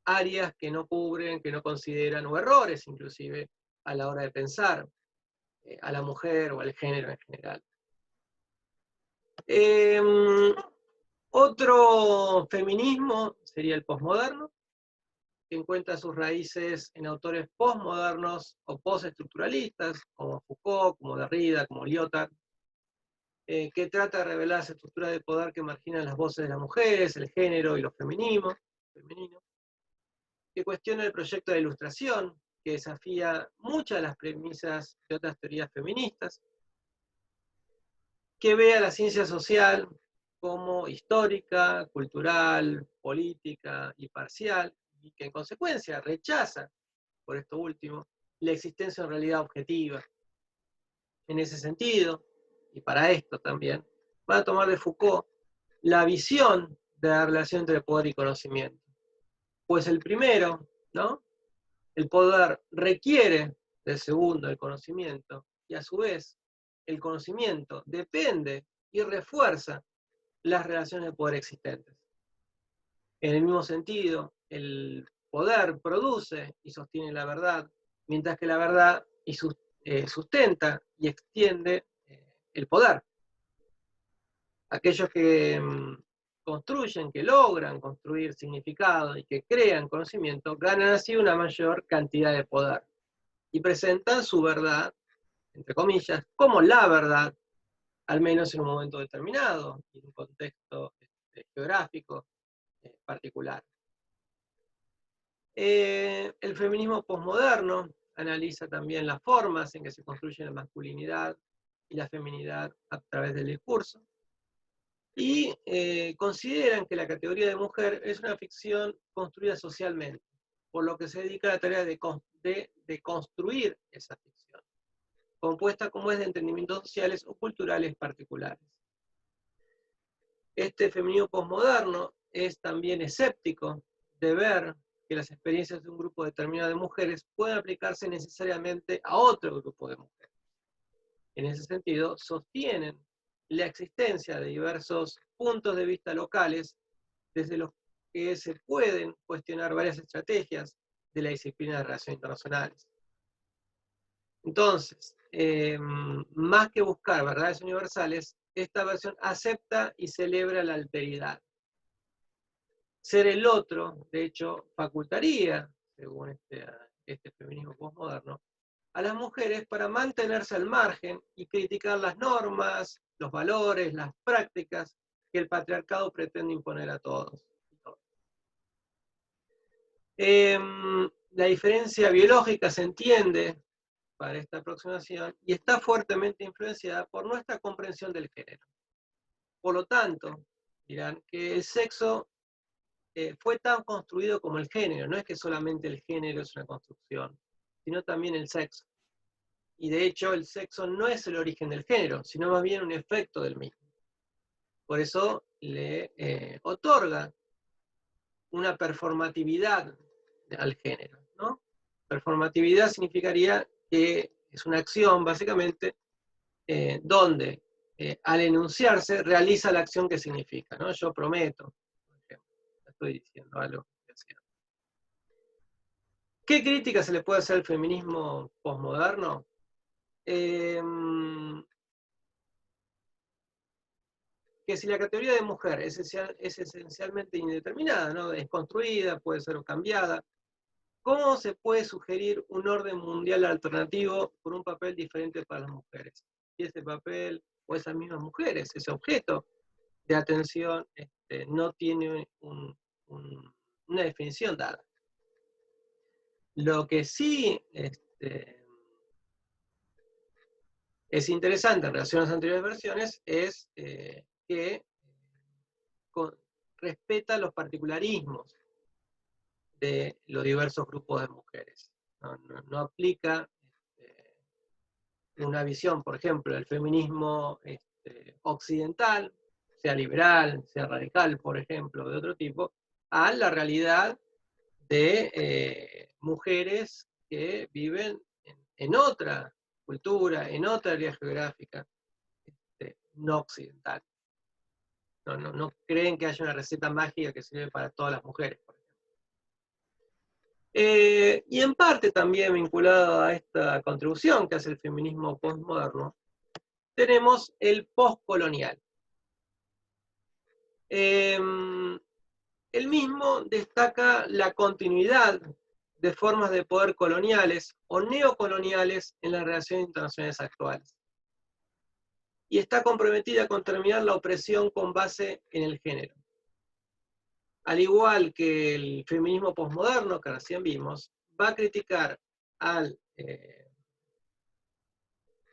áreas que no cubren, que no consideran, o errores inclusive, a la hora de pensar a la mujer o al género en general. Otro feminismo sería el posmoderno, que encuentra sus raíces en autores posmodernos o postestructuralistas, como Foucault, como Derrida, como Lyotard, que trata de revelar las estructuras de poder que marginan las voces de las mujeres, el género y lo femenino, que cuestiona el proyecto de ilustración, que desafía muchas de las premisas de otras teorías feministas, que ve a la ciencia social como histórica, cultural, política y parcial, y que en consecuencia rechaza, por esto último, la existencia en realidad objetiva. En ese sentido, y para esto también, va a tomar de Foucault la visión de la relación entre poder y conocimiento. Pues el primero, ¿no? El poder requiere del segundo, el conocimiento, y a su vez el conocimiento depende y refuerza las relaciones de poder existentes. En el mismo sentido, el poder produce y sostiene la verdad, mientras que la verdad sustenta y extiende el poder. Aquellos que construyen, que logran construir significado y que crean conocimiento, ganan así una mayor cantidad de poder y presentan su verdad, entre comillas, como la verdad, al menos en un momento determinado, y en un contexto geográfico particular. El feminismo posmoderno analiza también las formas en que se construye la masculinidad y la feminidad a través del discurso, y consideran que la categoría de mujer es una ficción construida socialmente, por lo que se dedica a la tarea de construir esa ficción, compuesta como es de entendimientos sociales o culturales particulares. Este feminismo posmoderno es también escéptico de ver que las experiencias de un grupo determinado de mujeres pueden aplicarse necesariamente a otro grupo de mujeres. En ese sentido, sostienen la existencia de diversos puntos de vista locales desde los que se pueden cuestionar varias estrategias de la disciplina de relaciones internacionales. Entonces, más que buscar verdades universales, esta versión acepta y celebra la alteridad. Ser el otro, de hecho, facultaría, según este feminismo posmoderno, a las mujeres para mantenerse al margen y criticar las normas, los valores, las prácticas que el patriarcado pretende imponer a todos. La diferencia biológica se entiende para esta aproximación y está fuertemente influenciada por nuestra comprensión del género. Por lo tanto, dirán que el sexo fue tan construido como el género. No es que solamente el género es una construcción, sino también el sexo. Y de hecho el sexo no es el origen del género, sino más bien un efecto del mismo. Por eso le otorga una performatividad al género, ¿no? Performatividad significaría que es una acción, básicamente, donde al enunciarse, realiza la acción que significa, ¿no? Yo prometo, por ejemplo, estoy diciendo algo que es cierto. ¿Qué crítica se le puede hacer al feminismo posmoderno? Que si la categoría de mujer es esencialmente indeterminada, ¿no? Es construida, puede ser cambiada, ¿cómo se puede sugerir un orden mundial alternativo con un papel diferente para las mujeres? Si ese papel o esas mismas mujeres, ese objeto de atención, no tiene una definición dada. Lo que sí es interesante en relación a las anteriores versiones es que respeta los particularismos de los diversos grupos de mujeres. No aplica una visión, por ejemplo, del feminismo occidental, sea liberal, sea radical, por ejemplo, de otro tipo, a la realidad de mujeres que viven en otra cultura, en otra área geográfica, no occidental. No creen que haya una receta mágica que sirve para todas las mujeres, por ejemplo. Y en parte también vinculado a esta contribución que hace el feminismo postmoderno, tenemos el postcolonial. El mismo destaca la continuidad de formas de poder coloniales o neocoloniales en las relaciones internacionales actuales. Y está comprometida con terminar la opresión con base en el género. Al igual que el feminismo posmoderno, que recién vimos, va a criticar al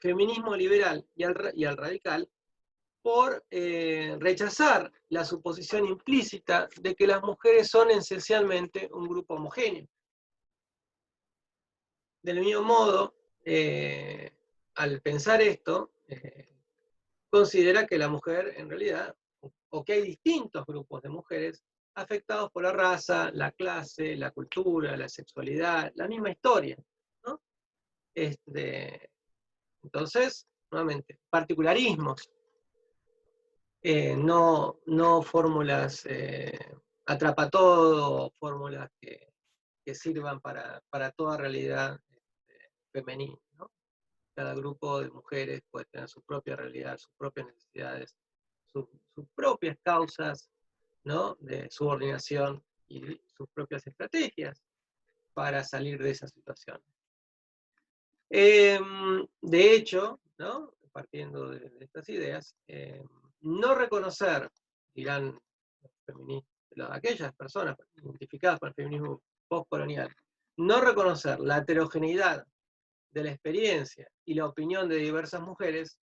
feminismo liberal y al radical por rechazar la suposición implícita de que las mujeres son esencialmente un grupo homogéneo. Del mismo modo, al pensar esto, considera que la mujer en realidad, o que hay distintos grupos de mujeres afectados por la raza, la clase, la cultura, la sexualidad, la misma historia, ¿no? Entonces, nuevamente, particularismos, no fórmulas atrapatodo, fórmulas que sirvan para toda realidad femenina, ¿no? Cada grupo de mujeres puede tener su propia realidad, sus propias necesidades, sus propias causas, ¿no? De subordinación y sus propias estrategias para salir de esa situación. De hecho, ¿no? Partiendo de estas ideas, no reconocer, dirán los feministas, aquellas personas identificadas por el feminismo postcolonial, no reconocer la heterogeneidad de la experiencia y la opinión de diversas mujeres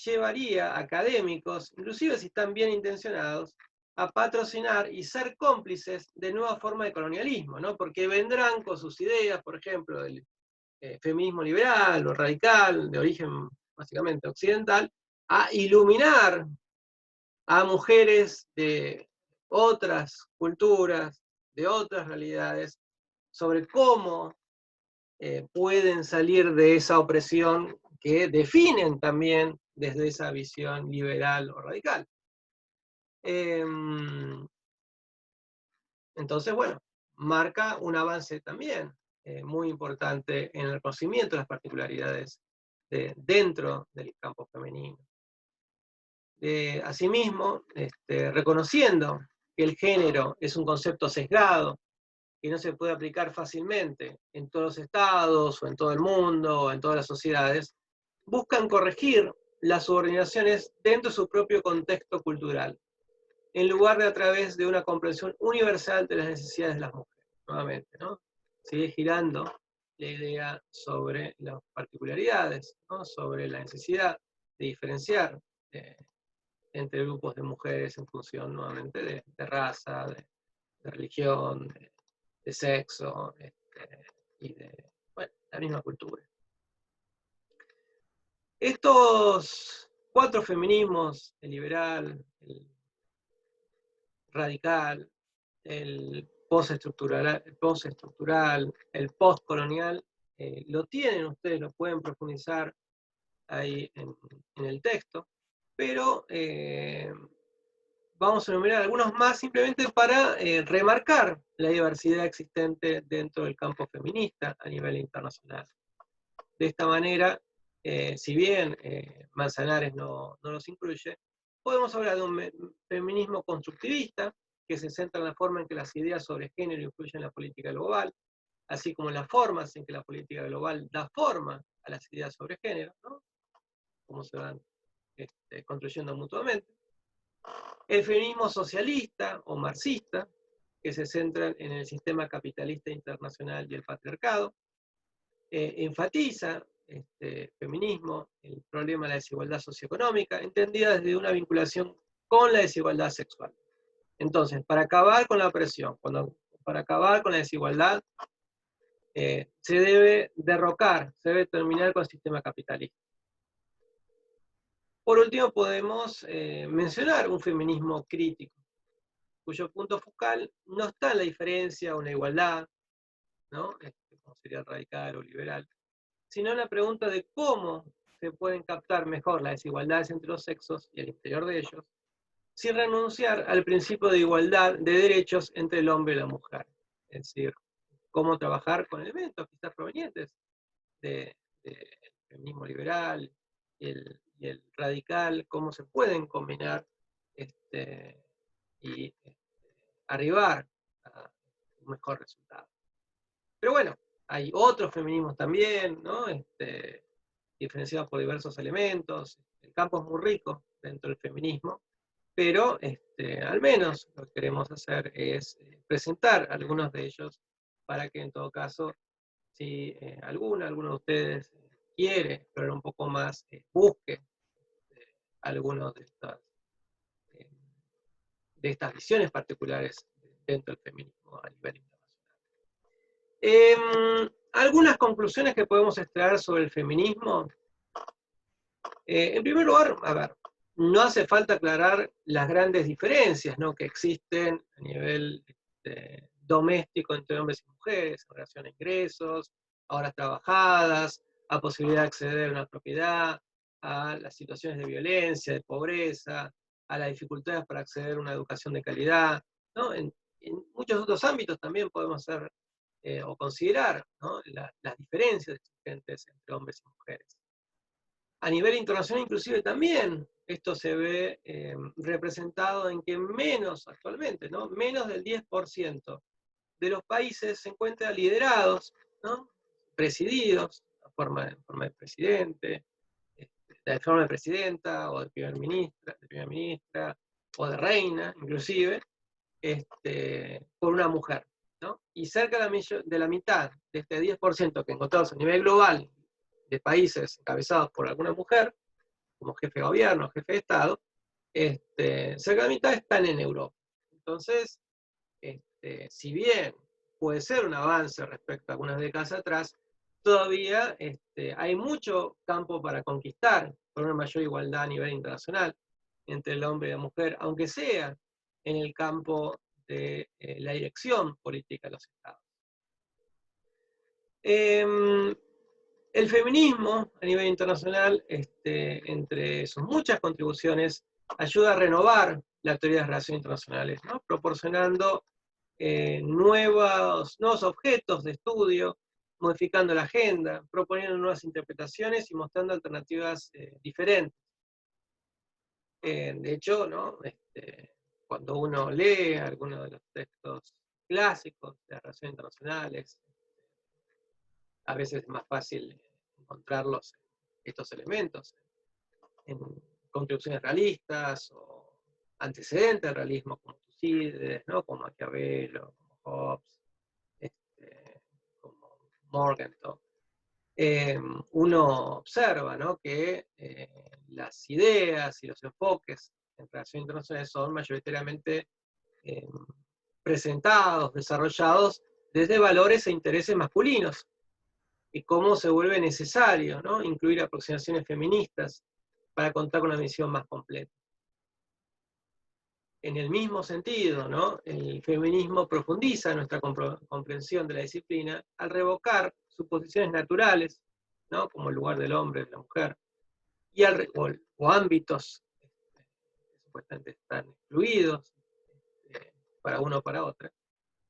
llevaría a académicos, inclusive si están bien intencionados, a patrocinar y ser cómplices de nuevas formas de colonialismo, ¿no? Porque vendrán con sus ideas, por ejemplo, del feminismo liberal o radical, de origen básicamente occidental, a iluminar a mujeres de otras culturas, de otras realidades, sobre cómo pueden salir de esa opresión que definen también desde esa visión liberal o radical. Entonces, bueno, marca un avance también muy importante en el conocimiento de las particularidades dentro del campo femenino. Asimismo, reconociendo que el género es un concepto sesgado, que no se puede aplicar fácilmente en todos los estados, o en todo el mundo, o en todas las sociedades, buscan corregir las subordinaciones dentro de su propio contexto cultural, en lugar de a través de una comprensión universal de las necesidades de las mujeres. Nuevamente, ¿no? Sigue girando la idea sobre las particularidades, ¿no? Sobre la necesidad de diferenciar entre grupos de mujeres en función, nuevamente, de raza, de religión, de sexo, y de, bueno, la misma cultura. Estos 4 feminismos, el liberal, el radical, el postestructural, el postcolonial, lo tienen ustedes, lo pueden profundizar ahí en el texto, pero vamos a enumerar algunos más simplemente para remarcar la diversidad existente dentro del campo feminista a nivel internacional. De esta manera, si bien Manzanares no los incluye, podemos hablar de un feminismo constructivista, que se centra en la forma en que las ideas sobre género influyen en la política global, así como en las formas en que la política global da forma a las ideas sobre género, ¿no? Cómo se van construyendo mutuamente. El feminismo socialista o marxista, que se centra en el sistema capitalista internacional y el patriarcado, enfatiza feminismo, el problema de la desigualdad socioeconómica, entendida desde una vinculación con la desigualdad sexual. Entonces, para acabar con la opresión, para acabar con la desigualdad, se debe derrocar, se debe terminar con el sistema capitalista. Por último, podemos mencionar un feminismo crítico, cuyo punto focal no está en la diferencia o en la igualdad, ¿no? Como sería radical o liberal, sino en la pregunta de cómo se pueden captar mejor las desigualdades entre los sexos y el interior de ellos, sin renunciar al principio de igualdad de derechos entre el hombre y la mujer. Es decir, cómo trabajar con elementos quizás provenientes del feminismo liberal y el radical, cómo se pueden combinar y arribar a un mejor resultado. Pero bueno, hay otros feminismos también, ¿no? Diferenciados por diversos elementos. El campo es muy rico dentro del feminismo, pero al menos lo que queremos hacer es presentar algunos de ellos para que en todo caso, si alguno de ustedes quiere explorar un poco más, busque algunos de estas visiones particulares dentro del feminismo a nivel internacional. Algunas conclusiones que podemos extraer sobre el feminismo. En primer lugar, a ver, no hace falta aclarar las grandes diferencias, ¿no?, que existen a nivel doméstico entre hombres y mujeres, en relación a ingresos, a horas trabajadas, a posibilidad de acceder a una propiedad, a las situaciones de violencia, de pobreza, a las dificultades para acceder a una educación de calidad, ¿no? En muchos otros ámbitos también podemos hacer o considerar, ¿no?, las diferencias existentes entre hombres y mujeres. A nivel internacional inclusive también esto se ve representado en que actualmente, ¿no?, menos del 10% de los países se encuentran liderados, ¿no?, presididos, en forma de presidente, de forma de presidenta, o de primera ministra, o de reina, inclusive, por una mujer, ¿no? Y cerca de la mitad de este 10% que encontramos a nivel global de países encabezados por alguna mujer, como jefe de gobierno, jefe de Estado, cerca de la mitad están en Europa. Entonces, si bien puede ser un avance respecto a algunas décadas atrás, todavía hay mucho campo para conquistar por una mayor igualdad a nivel internacional entre el hombre y la mujer, aunque sea en el campo de la dirección política de los Estados. El feminismo a nivel internacional, entre sus muchas contribuciones, ayuda a renovar la teoría de relaciones internacionales, ¿no?, proporcionando nuevos objetos de estudio, modificando la agenda, proponiendo nuevas interpretaciones y mostrando alternativas diferentes. De hecho, ¿no?, cuando uno lee algunos de los textos clásicos de relaciones internacionales, a veces es más fácil encontrarlos, estos elementos, en contribuciones realistas o antecedentes del realismo, como Tucídides, ¿no?, como Maquiavelo, como Hobbes, como Morgenthau. Uno observa, ¿no?, que las ideas y los enfoques en relaciones internacionales son mayoritariamente presentados, desarrollados desde valores e intereses masculinos, y cómo se vuelve necesario, ¿no?, incluir aproximaciones feministas para contar con una visión más completa. En el mismo sentido, ¿no?, el feminismo profundiza nuestra comprensión de la disciplina al revocar suposiciones naturales, ¿no?, como el lugar del hombre, de la mujer, y o ámbitos supuestamente están excluidos para uno o para otra,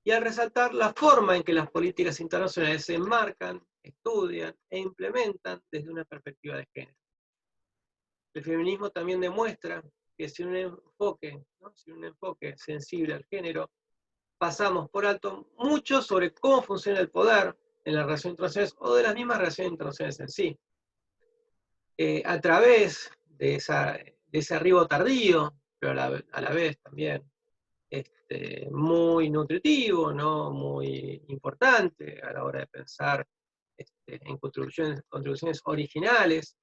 y al resaltar la forma en que las políticas internacionales se enmarcan, estudian e implementan desde una perspectiva de género. El feminismo también demuestra que sin un enfoque, ¿no? Sin un enfoque sensible al género, pasamos por alto mucho sobre cómo funciona el poder en las relaciones internacionales o de las mismas relaciones internacionales en sí. A través de ese arribo tardío, pero a la vez también muy nutritivo, ¿no? Muy importante a la hora de pensar en contribuciones originales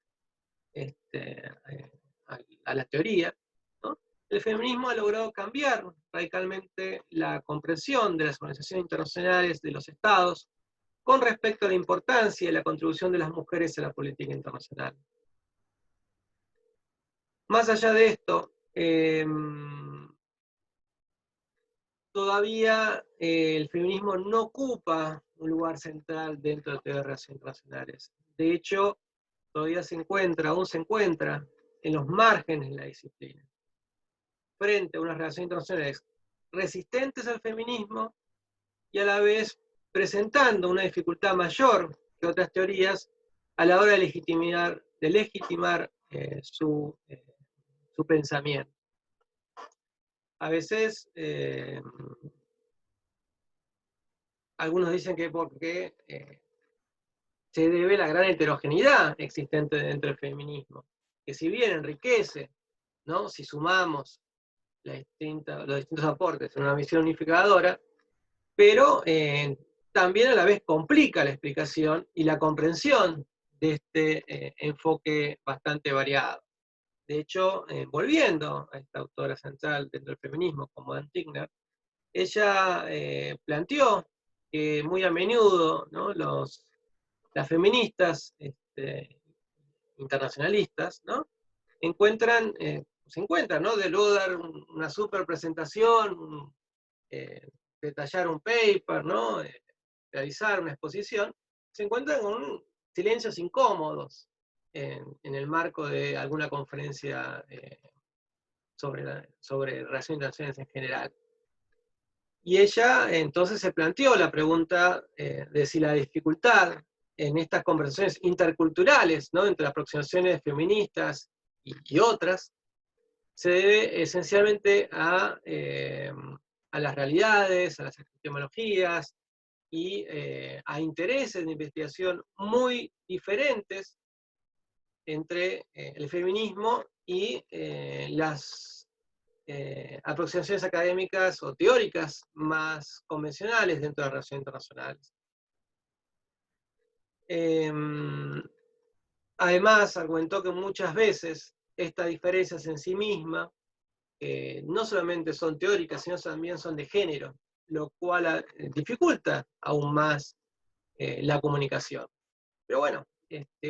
a la teoría, ¿no? El feminismo ha logrado cambiar radicalmente la comprensión de las organizaciones internacionales de los estados con respecto a la importancia y la contribución de las mujeres a la política internacional. Más allá de esto, todavía el feminismo no ocupa un lugar central dentro de la teoría de relaciones internacionales. De hecho, todavía aún se encuentra en los márgenes de la disciplina, frente a unas relaciones internacionales resistentes al feminismo y a la vez presentando una dificultad mayor que otras teorías a la hora de legitimar su pensamiento. A veces algunos dicen que porque se debe la gran heterogeneidad existente dentro del feminismo, que si bien enriquece, ¿no? Si sumamos los distintos aportes en una visión unificadora, pero también a la vez complica la explicación y la comprensión de este enfoque bastante variado. De hecho, volviendo a esta autora central dentro del feminismo, como Dan Tigner, ella planteó que muy a menudo, ¿no? Las feministas internacionalistas, ¿no? se encuentran, ¿no? De luego dar una super presentación, detallar un paper, ¿no? Realizar una exposición, se encuentran con silencios incómodos en el marco de alguna conferencia sobre relaciones internacionales en general. Y ella entonces se planteó la pregunta de si la dificultad en estas conversaciones interculturales, ¿no? Entre aproximaciones feministas y otras, se debe esencialmente a las realidades, a las epistemologías y a intereses de investigación muy diferentes entre el feminismo y las aproximaciones académicas o teóricas más convencionales dentro de las relaciones internacionales. Además, argumentó que muchas veces estas diferencias en sí mismas no solamente son teóricas, sino también son de género, lo cual dificulta aún más la comunicación. Pero bueno,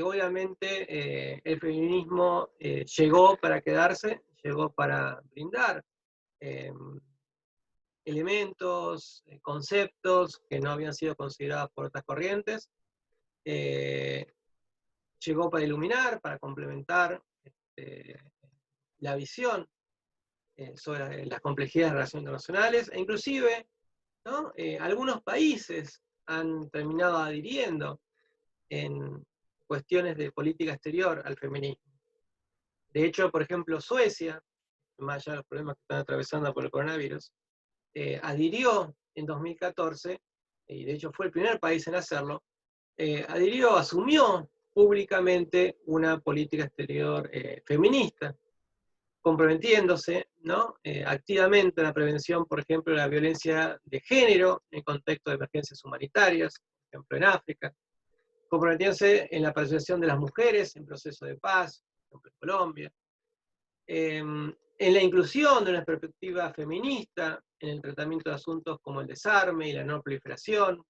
obviamente el feminismo llegó para quedarse, llegó para brindar elementos, conceptos que no habían sido considerados por otras corrientes. Llegó para iluminar, para complementar la visión sobre las complejidades de relaciones internacionales, e inclusive, ¿no? Algunos países han terminado adhiriendo en cuestiones de política exterior al feminismo. De hecho, por ejemplo, Suecia, más allá de los problemas que están atravesando por el coronavirus, adhirió en 2014, y de hecho fue el primer país en hacerlo, asumió públicamente una política exterior feminista, comprometiéndose, ¿no? Activamente en la prevención, por ejemplo, de la violencia de género en contexto de emergencias humanitarias, por ejemplo en África, comprometiéndose en la participación de las mujeres en procesos de paz, por ejemplo en Colombia, en la inclusión de una perspectiva feminista en el tratamiento de asuntos como el desarme y la no proliferación,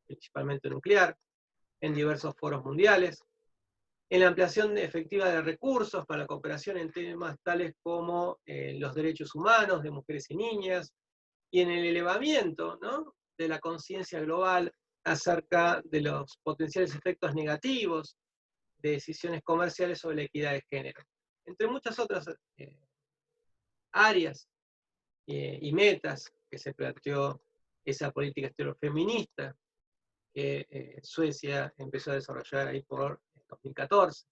principalmente nuclear, en diversos foros mundiales, en la ampliación efectiva de recursos para la cooperación en temas tales como los derechos humanos de mujeres y niñas, y en el elevamiento, ¿no? de la conciencia global acerca de los potenciales efectos negativos de decisiones comerciales sobre la equidad de género, entre muchas otras áreas y metas que se planteó esa política exterior feminista que Suecia empezó a desarrollar ahí por 2014.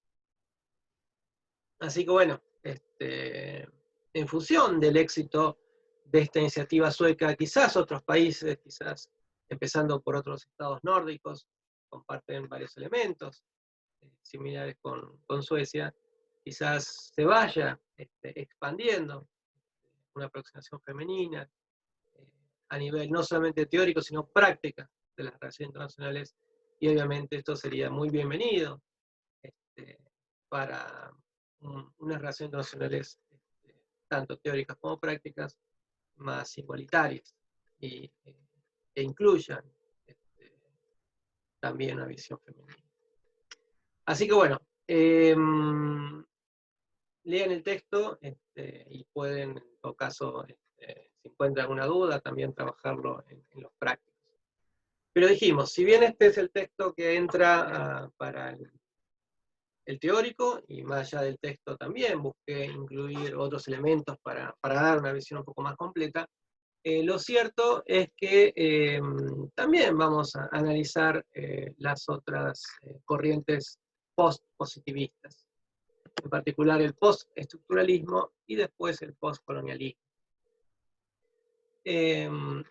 Así que bueno, en función del éxito de esta iniciativa sueca, quizás otros países, quizás empezando por otros estados nórdicos, comparten varios elementos similares con Suecia, quizás se vaya expandiendo una aproximación femenina a nivel no solamente teórico, sino práctica de las relaciones internacionales, y obviamente esto sería muy bienvenido para unas relaciones internacionales tanto teóricas como prácticas más igualitarias e incluyan también una visión femenina. Así que bueno, lean el texto y pueden, en todo caso, si encuentran alguna duda, también trabajarlo en los prácticos. Pero dijimos, si bien este es el texto que entra para el teórico, y más allá del texto también busqué incluir otros elementos para dar una visión un poco más completa, lo cierto es que también vamos a analizar las otras corrientes post-positivistas, en particular el post-estructuralismo y después el post-colonialismo.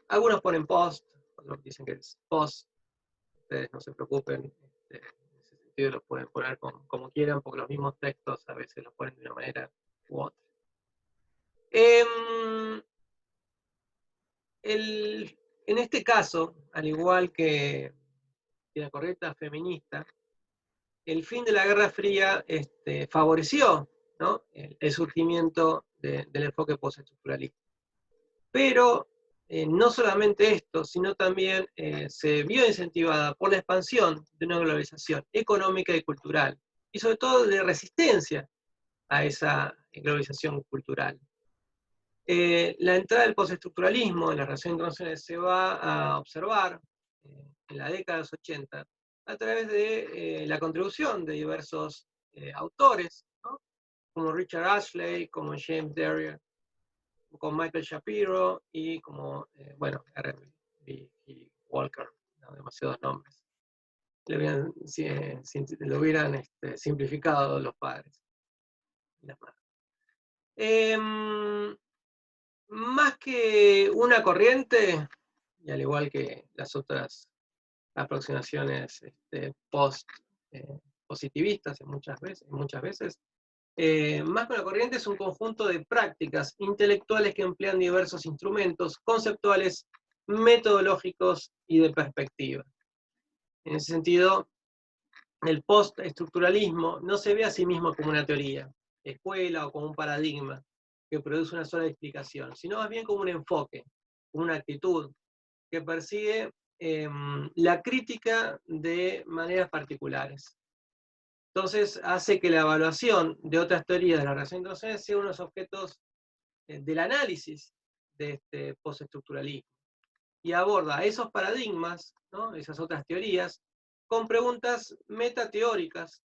Algunos ponen post, otros dicen que es post, ustedes no se preocupen, en ese sentido lo pueden poner como quieran, porque los mismos textos a veces los ponen de una manera u otra. En este caso, al igual que la corriente feminista, el fin de la Guerra Fría favoreció, ¿no?, el surgimiento del enfoque postestructuralista. Pero no solamente esto, sino también se vio incentivada por la expansión de una globalización económica y cultural, y sobre todo de resistencia a esa globalización cultural. La entrada del postestructuralismo en las relaciones internacionales se va a observar en la década de los 80 a través de la contribución de diversos autores, ¿no?, como Richard Ashley, como James Derrier, con Michael Shapiro y como, bueno, R.B. Walker, no, demasiados nombres. Lo hubieran simplificado los padres y las madres. Más que una corriente, y al igual que las otras aproximaciones post-positivistas muchas veces, más que una corriente es un conjunto de prácticas intelectuales que emplean diversos instrumentos conceptuales, metodológicos y de perspectiva. En ese sentido, el postestructuralismo no se ve a sí mismo como una teoría, escuela o como un paradigma que produce una sola explicación, sino más bien como un enfoque, una actitud que persigue la crítica de maneras particulares. Entonces hace que la evaluación de otras teorías de la relación internacional sea uno de los objetos del análisis de este postestructuralismo. Y aborda esos paradigmas, ¿no?, esas otras teorías, con preguntas metateóricas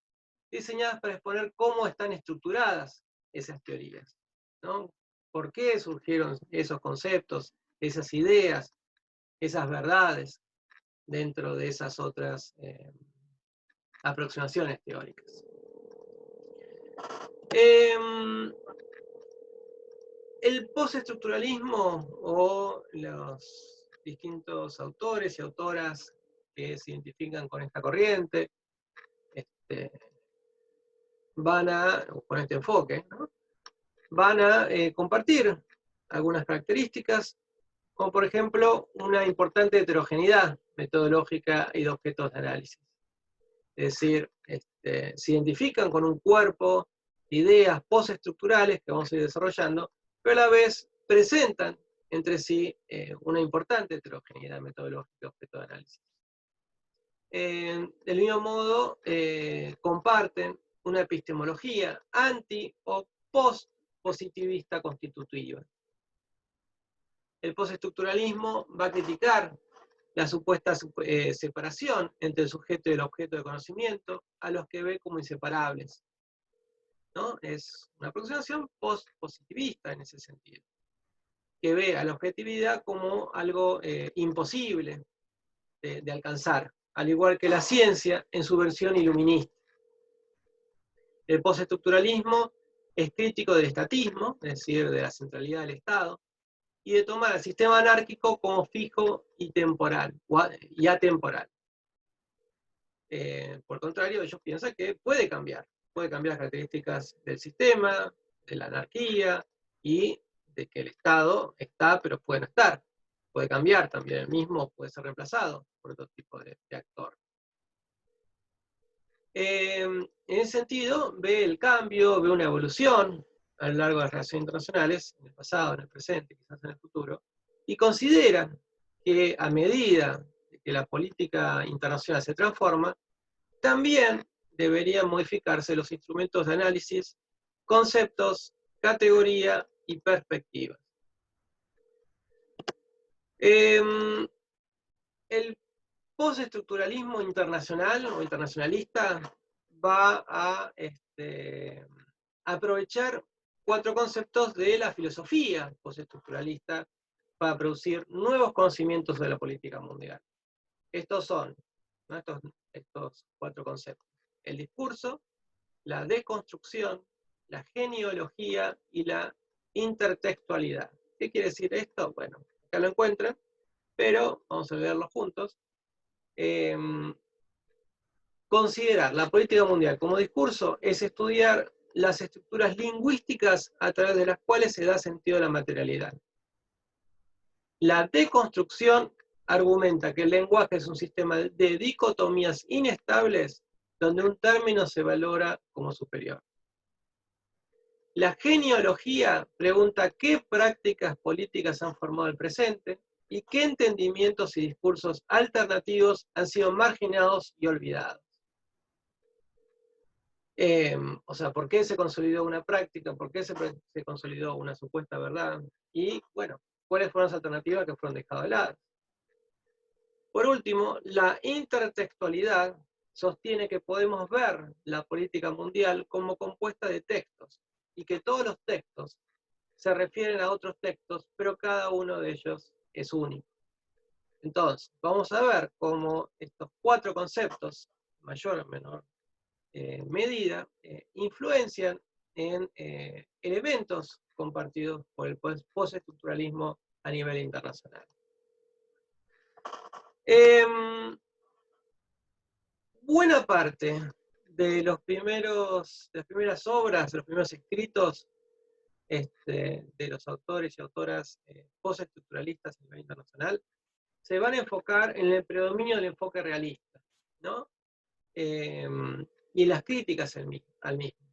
diseñadas para exponer cómo están estructuradas esas teorías, ¿no? ¿Por qué surgieron esos conceptos, esas ideas, esas verdades dentro de esas otras aproximaciones teóricas? El postestructuralismo, o los distintos autores y autoras que se identifican con esta corriente, con este enfoque, ¿no?, van a compartir algunas características, como por ejemplo una importante heterogeneidad metodológica y de objetos de análisis. Es decir, se identifican con un cuerpo de ideas postestructurales que vamos a ir desarrollando, pero a la vez presentan entre sí una importante heterogeneidad metodológica y objetos de análisis. Del mismo modo, comparten una epistemología anti o post-positivista constitutiva. El postestructuralismo va a criticar la supuesta separación entre el sujeto y el objeto de conocimiento, a los que ve como inseparables. ¿no? Es una aproximación post-positivista en ese sentido, que ve a la objetividad como algo imposible de alcanzar, al igual que la ciencia en su versión iluminista. El postestructuralismo es crítico del estatismo, es decir, de la centralidad del Estado, y de tomar el sistema anárquico como fijo y temporal, y atemporal. Por contrario, ellos piensan que puede cambiar las características del sistema, de la anarquía, y de que el Estado está, pero puede no estar. Puede cambiar también, el mismo puede ser reemplazado por otro tipo de actor. En ese sentido, ve el cambio, ve una evolución a lo largo de las relaciones internacionales, en el pasado, en el presente, quizás en el futuro, y considera que a medida que la política internacional se transforma, también deberían modificarse los instrumentos de análisis, conceptos, categoría y perspectivas. El postestructuralismo internacional o internacionalista va a aprovechar 4 conceptos de la filosofía postestructuralista para producir nuevos conocimientos de la política mundial. Estos son, ¿no?, estos 4 conceptos: el discurso, la deconstrucción, la genealogía y la intertextualidad. ¿Qué quiere decir esto? Bueno, acá lo encuentran, pero vamos a leerlo juntos. Considerar la política mundial como discurso es estudiar las estructuras lingüísticas a través de las cuales se da sentido a la materialidad. La deconstrucción argumenta que el lenguaje es un sistema de dicotomías inestables donde un término se valora como superior. La genealogía pregunta qué prácticas políticas han formado el presente y qué entendimientos y discursos alternativos han sido marginados y olvidados. O sea, ¿por qué se consolidó una práctica? ¿Por qué se consolidó una supuesta verdad? Y, bueno, ¿cuáles fueron las alternativas que fueron dejadas de lado? Por último, la intertextualidad sostiene que podemos ver la política mundial como compuesta de textos, y que todos los textos se refieren a otros textos, pero cada uno de ellos es único. Entonces, vamos a ver cómo estos 4 conceptos, mayor o menor medida, influencian en elementos compartidos por el postestructuralismo a nivel internacional. Buena parte de las primeras obras, de los primeros escritos de los autores y autoras postestructuralistas a nivel internacional, se van a enfocar en el predominio del enfoque realista, ¿no? Y en las críticas al mismo.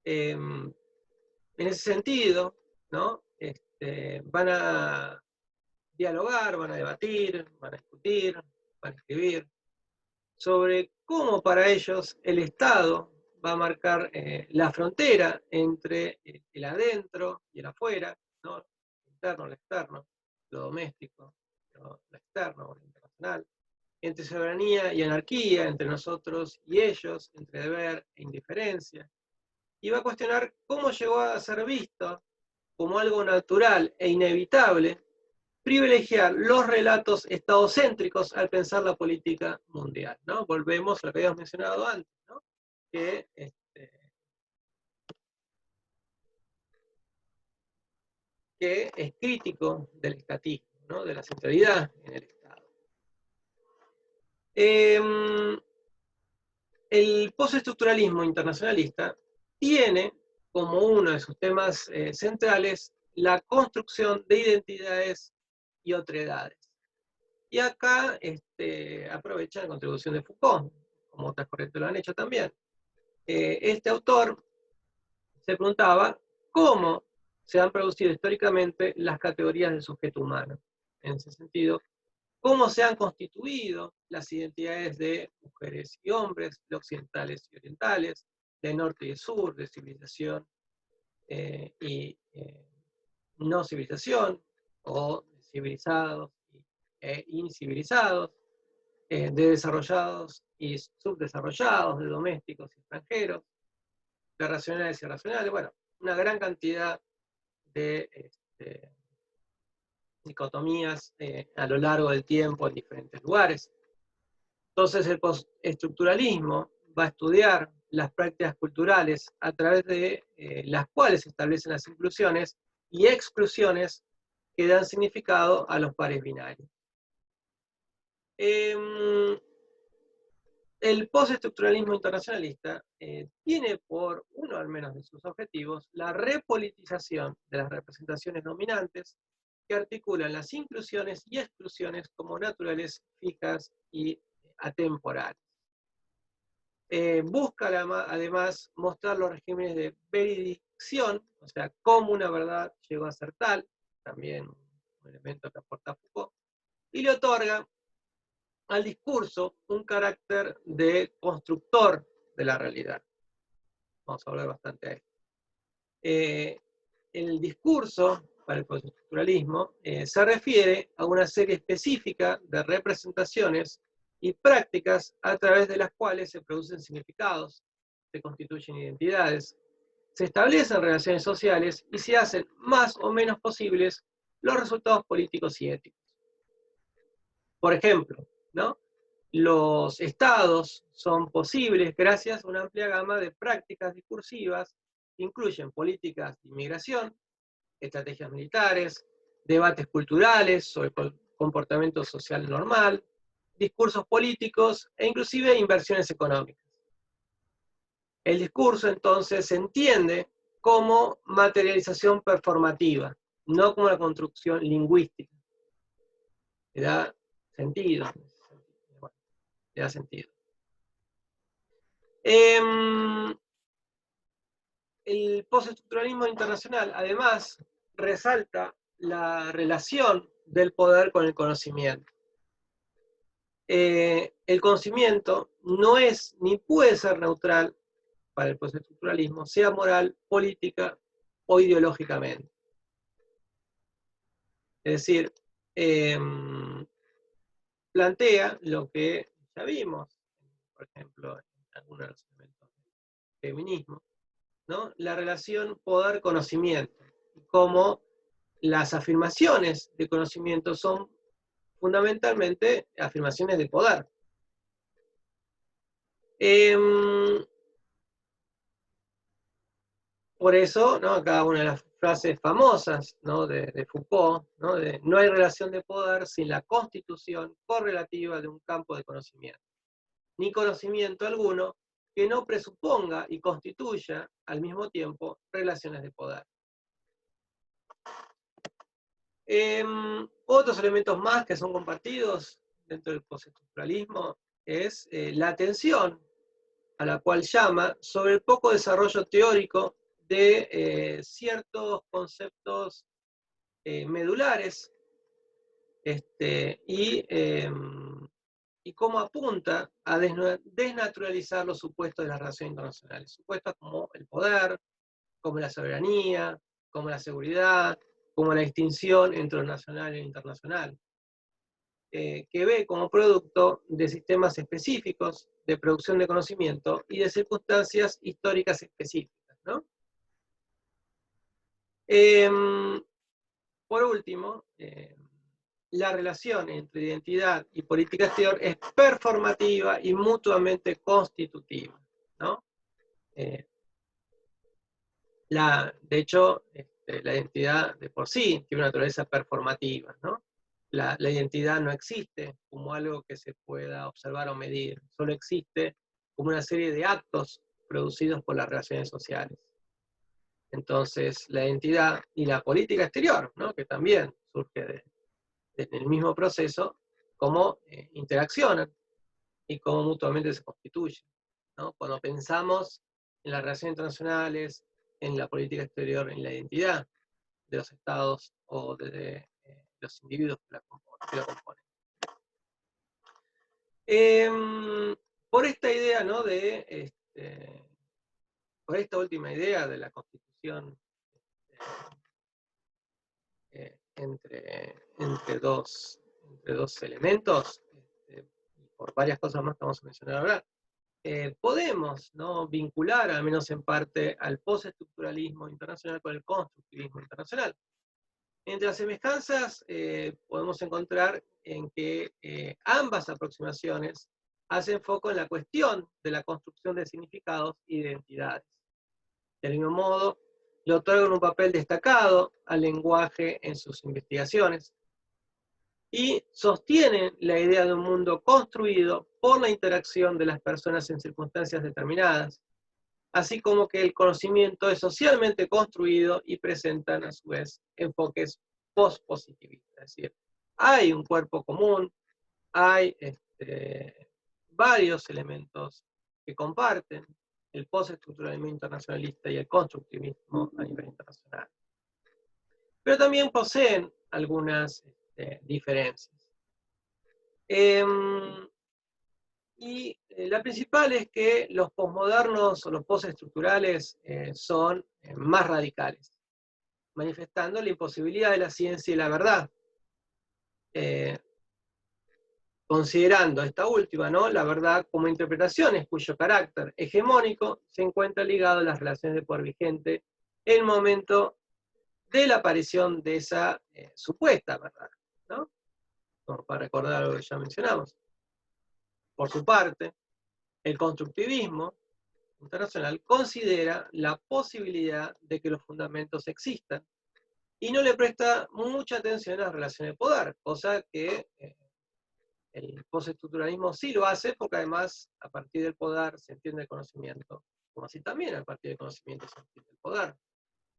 En ese sentido, ¿no?, van a dialogar, van a debatir, van a discutir, van a escribir sobre cómo para ellos el Estado va a marcar la frontera entre el adentro y el afuera, ¿no?, lo interno, lo externo, lo doméstico, lo externo, lo internacional, entre soberanía y anarquía, entre nosotros y ellos, entre deber e indiferencia, y va a cuestionar cómo llegó a ser visto como algo natural e inevitable privilegiar los relatos estadocéntricos al pensar la política mundial, ¿no? Volvemos a lo que habíamos mencionado antes, ¿no?, que es crítico del estatismo, ¿no?, de la centralidad en el Estado. El postestructuralismo internacionalista tiene como uno de sus temas centrales la construcción de identidades y otredades. Y acá aprovecha la contribución de Foucault, como otras corrientes lo han hecho también. Este autor se preguntaba cómo se han producido históricamente las categorías del sujeto humano. En ese sentido, cómo se han constituido las identidades de mujeres y hombres, de occidentales y orientales, de norte y sur, de civilización y no civilización, o civilizados e incivilizados, de desarrollados y subdesarrollados, de domésticos y extranjeros. de racionales y irracionales, bueno, una gran cantidad de dicotomías a lo largo del tiempo en diferentes lugares. Entonces el postestructuralismo va a estudiar las prácticas culturales a través de las cuales se establecen las inclusiones y exclusiones que dan significado a los pares binarios. El postestructuralismo internacionalista tiene por uno al menos de sus objetivos la repolitización de las representaciones dominantes que articulan las inclusiones y exclusiones como naturales, fijas y atemporales. Busca además mostrar los regímenes de veredicción, o sea, cómo una verdad llegó a ser tal, también un elemento que aporta Foucault, y le otorga al discurso un carácter de constructor de la realidad. Vamos a hablar bastante de esto. El discurso, para el postestructuralismo, se refiere a una serie específica de representaciones y prácticas a través de las cuales se producen significados, se constituyen identidades, se establecen relaciones sociales y se hacen más o menos posibles los resultados políticos y éticos. Por ejemplo, ¿no? Los estados son posibles gracias a una amplia gama de prácticas discursivas que incluyen políticas de inmigración, estrategias militares, debates culturales sobre el comportamiento social normal, discursos políticos e inclusive inversiones económicas. El discurso entonces se entiende como materialización performativa, no como una construcción lingüística. Le da sentido. Le da sentido. El postestructuralismo internacional, además, resalta la relación del poder con el conocimiento. El conocimiento no es ni puede ser neutral para el postestructuralismo, sea moral, política o ideológicamente. Es decir, plantea lo que ya vimos, por ejemplo, en algunos de los elementos del feminismo, ¿no? La relación poder-conocimiento, y cómo las afirmaciones de conocimiento son fundamentalmente afirmaciones de poder. Por eso, ¿no? Acá una de las frases famosas, ¿no? de Foucault, ¿no? No hay relación de poder sin la constitución correlativa de un campo de conocimiento, ni conocimiento alguno que no presuponga y constituya al mismo tiempo relaciones de poder. Otros elementos más que son compartidos dentro del postestructuralismo es la atención a la cual llama sobre el poco desarrollo teórico de ciertos conceptos medulares y cómo apunta a desnaturalizar los supuestos de las relaciones internacionales. Supuestos como el poder, como la soberanía, como la seguridad, como la distinción entre lo nacional e lo internacional, que ve como producto de sistemas específicos de producción de conocimiento y de circunstancias históricas específicas, ¿no? Por último, la relación entre identidad y política exterior es performativa y mutuamente constitutiva, ¿no? De hecho, la identidad de por sí tiene una naturaleza performativa, ¿no? La identidad no existe como algo que se pueda observar o medir, solo existe como una serie de actos producidos por las relaciones sociales. Entonces, la identidad y la política exterior, ¿no? Que también surge del mismo proceso, cómo interaccionan y cómo mutuamente se constituyen, ¿no? Cuando pensamos en las relaciones internacionales, en la política exterior, en la identidad de los estados o de los individuos que la componen. Por esta idea, ¿no? Por esta última idea de la constitución entre dos elementos, por varias cosas más que vamos a mencionar ahora, podemos, ¿no?, vincular, al menos en parte, al postestructuralismo internacional con el constructivismo internacional. Entre las semejanzas podemos encontrar en que ambas aproximaciones hacen foco en la cuestión de la construcción de significados y de identidades. Del mismo modo, le otorgan un papel destacado al lenguaje en sus investigaciones y sostienen la idea de un mundo construido por la interacción de las personas en circunstancias determinadas, así como que el conocimiento es socialmente construido y presentan a su vez enfoques post-positivistas. Es decir, hay un cuerpo común, hay varios elementos que comparten el postestructuralismo internacionalista y el constructivismo a nivel internacional. Pero también poseen algunas diferencias. La principal es que los posmodernos o los postestructurales son más radicales, manifestando la imposibilidad de la ciencia y la verdad, considerando esta última, ¿no?, la verdad como interpretaciones cuyo carácter hegemónico se encuentra ligado a las relaciones de poder vigente en el momento de la aparición de esa supuesta verdad, ¿no?, como para recordar algo que ya mencionamos. Por su parte, el constructivismo internacional considera la posibilidad de que los fundamentos existan y no le presta mucha atención a las relaciones de poder, cosa que el postestructuralismo sí lo hace, porque además a partir del poder se entiende el conocimiento, como así también a partir del conocimiento se entiende el poder.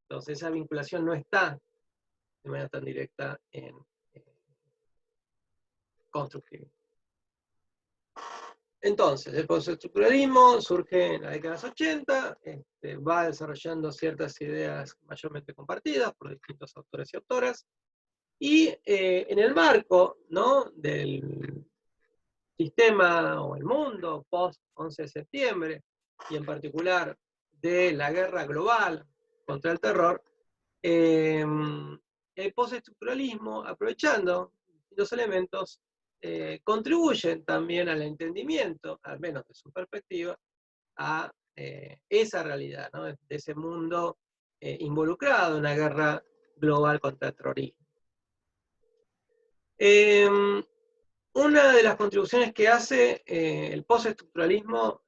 Entonces esa vinculación no está de manera tan directa en constructivismo. Entonces, el postestructuralismo surge en la década de los 80, va desarrollando ciertas ideas mayormente compartidas por distintos autores y autoras, y en el marco, ¿no?, del sistema o el mundo post-11 de septiembre, y en particular de la guerra global contra el terror, el postestructuralismo, aprovechando los elementos, contribuyen también al entendimiento, al menos de su perspectiva, a esa realidad, ¿no?, de ese mundo involucrado en una guerra global contra el terrorismo. Una de las contribuciones que hace el postestructuralismo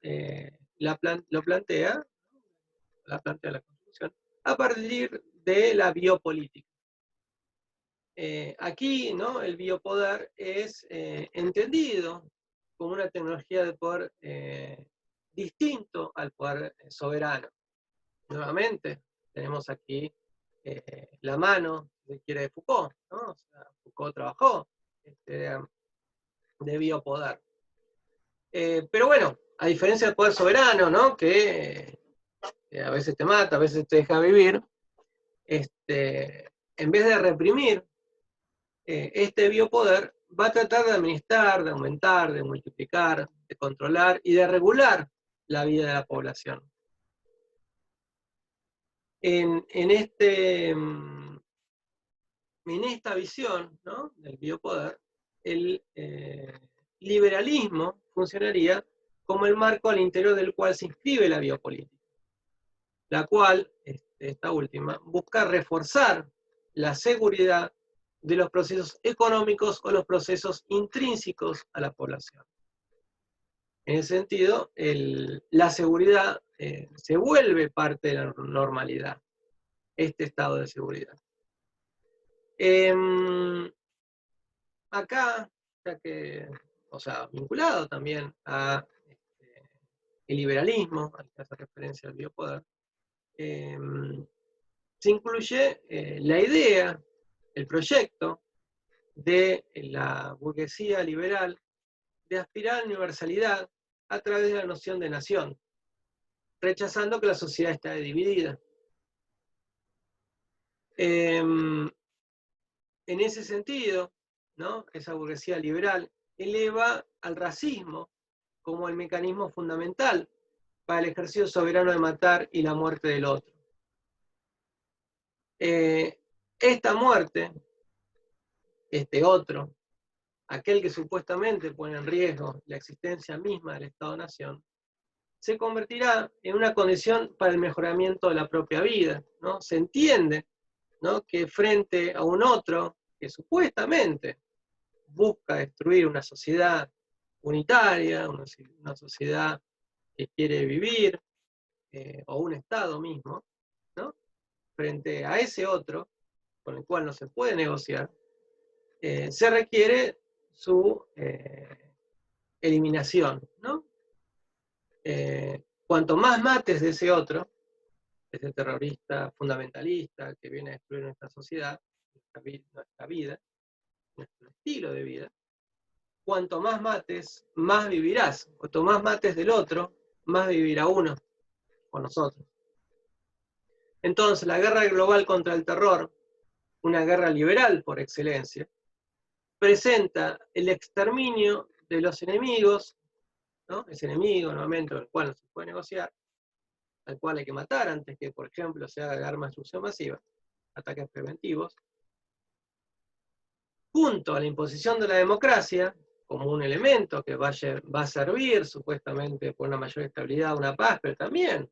lo plantea la Constitución a partir de la biopolítica. Aquí, ¿no?, el biopoder es entendido como una tecnología de poder distinto al poder soberano. Nuevamente, tenemos aquí la mano, si quiere, de Foucault, ¿no? O sea, Foucault trabajó de biopoder. Pero bueno, a diferencia del poder soberano, ¿no?, que a veces te mata, a veces te deja vivir, en vez de reprimir, este biopoder va a tratar de administrar, de aumentar, de multiplicar, de controlar y de regular la vida de la población. En esta visión, ¿no?, del biopoder, el liberalismo funcionaría como el marco al interior del cual se inscribe la biopolítica, la cual, esta última, busca reforzar la seguridad de los procesos económicos o los procesos intrínsecos a la población. En ese sentido, la seguridad se vuelve parte de la normalidad, este estado de seguridad. Acá, vinculado también a el liberalismo, al que hace referencia al biopoder, se incluye la idea, el proyecto de la burguesía liberal de aspirar a la universalidad a través de la noción de nación, rechazando que la sociedad está dividida. En ese sentido, ¿no?, esa burguesía liberal eleva al racismo como el mecanismo fundamental para el ejercicio soberano de matar y la muerte del otro. Esta muerte, este otro, aquel que supuestamente pone en riesgo la existencia misma del Estado-Nación, se convertirá en una condición para el mejoramiento de la propia vida, ¿no? Se entiende, ¿no?, que frente a un otro que supuestamente busca destruir una sociedad unitaria, una sociedad que quiere vivir, o un Estado mismo, ¿no?, frente a ese otro, con el cual no se puede negociar, se requiere su eliminación, ¿no? Cuanto más mates de ese otro, ese terrorista fundamentalista que viene a destruir nuestra sociedad, nuestra vida, nuestro estilo de vida, cuanto más mates, más vivirás. Cuanto más mates del otro, más vivirá uno con nosotros. Entonces, la guerra global contra el terror, una guerra liberal por excelencia, presenta el exterminio de los enemigos, ¿no?, ese enemigo, nuevamente, con el cual no se puede negociar, al cual hay que matar antes que, por ejemplo, se haga arma de destrucción masiva, ataques preventivos, junto a la imposición de la democracia, como un elemento que va a servir supuestamente por una mayor estabilidad, una paz, pero también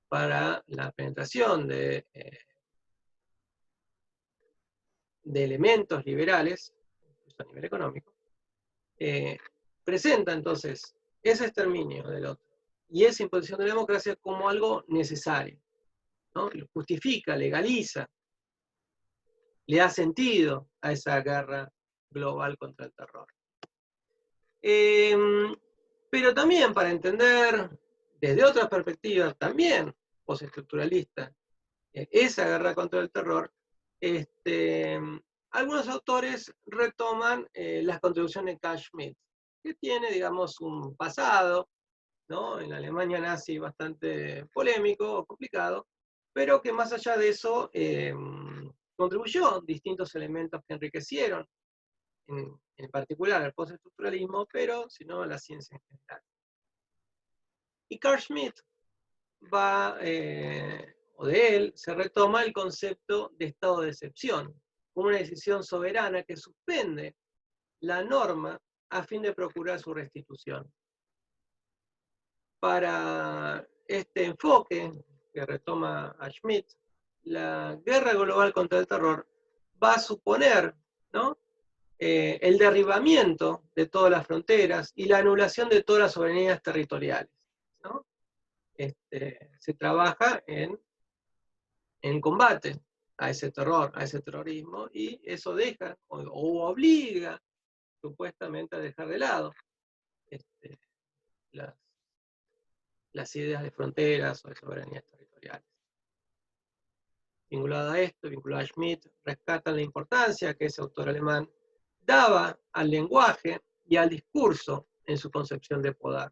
para la penetración de elementos liberales, incluso a nivel económico, presenta entonces ese exterminio del otro y esa imposición de la democracia como algo necesario, ¿no? Lo justifica, legaliza, le da sentido a esa guerra global contra el terror. Pero también para entender desde otras perspectivas, también postestructuralista, esa guerra contra el terror, algunos autores retoman las contribuciones de Carl Schmitt, que tiene, digamos, un pasado, ¿no?, en la Alemania nazi bastante polémico o complicado, pero que más allá de eso contribuyó distintos elementos que enriquecieron, en particular al postestructuralismo, pero sino a la ciencia en general. Y Carl Schmitt va, o de él, se retoma el concepto de estado de excepción, como una decisión soberana que suspende la norma a fin de procurar su restitución. Para este enfoque que retoma a Schmitt, la guerra global contra el terror va a suponer, ¿no?, el derribamiento de todas las fronteras y la anulación de todas las soberanías territoriales, ¿no? Se trabaja en combate a ese terror, a ese terrorismo, y eso deja o obliga supuestamente a dejar de lado las ideas de fronteras o de soberanías territoriales. Vinculado a esto, vinculado a Schmitt, rescatan la importancia que ese autor alemán daba al lenguaje y al discurso en su concepción de poder.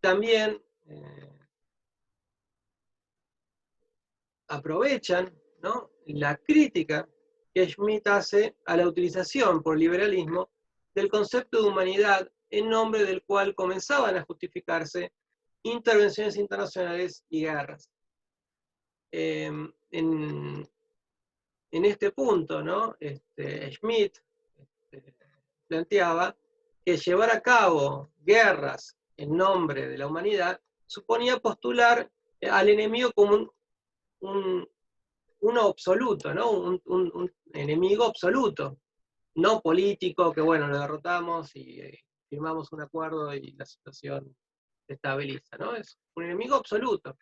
También aprovechan, ¿no?, la crítica que Schmitt hace a la utilización por el liberalismo del concepto de humanidad en nombre del cual comenzaban a justificarse intervenciones internacionales y guerras. En este punto, ¿no?, Schmitt planteaba que llevar a cabo guerras en nombre de la humanidad suponía postular al enemigo como uno absoluto, ¿no?, un enemigo absoluto, no político, que bueno, lo derrotamos y firmamos un acuerdo y la situación se estabiliza, ¿no? Es un enemigo absoluto,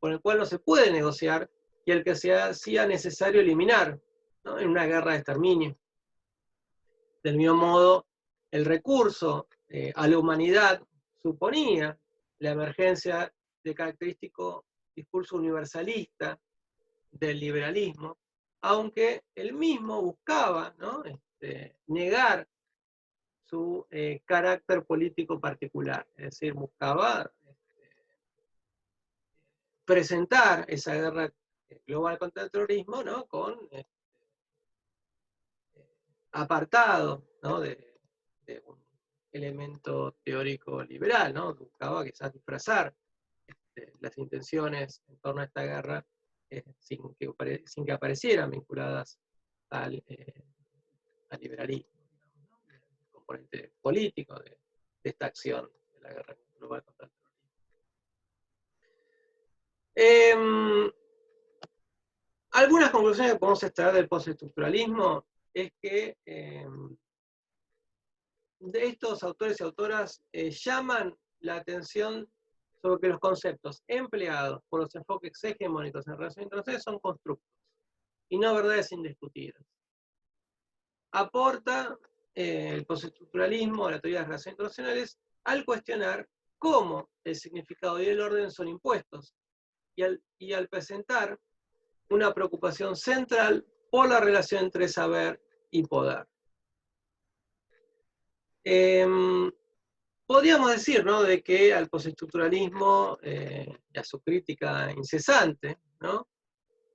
con el cual no se puede negociar y el que se hacía necesario eliminar, ¿no?, en una guerra de exterminio. Del mismo modo, el recurso a la humanidad suponía la emergencia de característico discurso universalista del liberalismo, aunque él mismo buscaba, ¿no?, negar su carácter político particular, es decir, buscaba presentar esa guerra global contra el terrorismo, ¿no?, con apartado, ¿no?, de un elemento teórico liberal, ¿no? Buscaba quizás disfrazar las intenciones en torno a esta guerra sin que aparecieran vinculadas al liberalismo, ¿no?, el componente político de esta acción la guerra global contra el terrorismo. Algunas conclusiones que podemos extraer del postestructuralismo es que de estos autores y autoras llaman la atención sobre que los conceptos empleados por los enfoques hegemónicos en relaciones internacionales son constructos y no verdades indiscutidas. Aporta el postestructuralismo a la teoría de las relaciones internacionales al cuestionar cómo el significado y el orden son impuestos y al presentar una preocupación central por la relación entre saber y poder. Podríamos decir, ¿no?, de que al postestructuralismo y a su crítica incesante, ¿no?,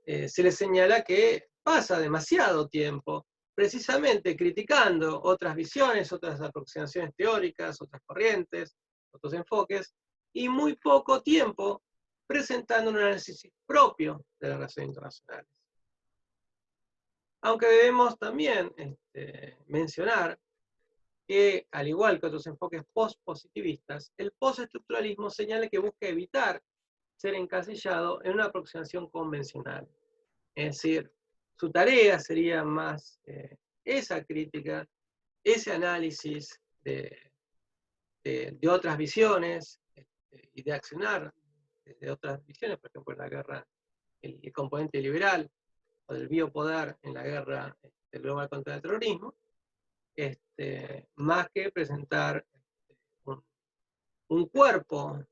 se le señala que pasa demasiado tiempo precisamente criticando otras visiones, otras aproximaciones teóricas, otras corrientes, otros enfoques, y muy poco tiempo presentando un análisis propio de las relaciones internacionales. Aunque debemos también mencionar que, al igual que otros enfoques post-positivistas, el postestructuralismo señala que busca evitar ser encasillado en una aproximación convencional. Es decir, su tarea sería más esa crítica, ese análisis de otras visiones y de accionar desde otras visiones, por ejemplo, en la guerra, el componente liberal o del biopoder en la guerra global contra el terrorismo, más que presentar un cuerpo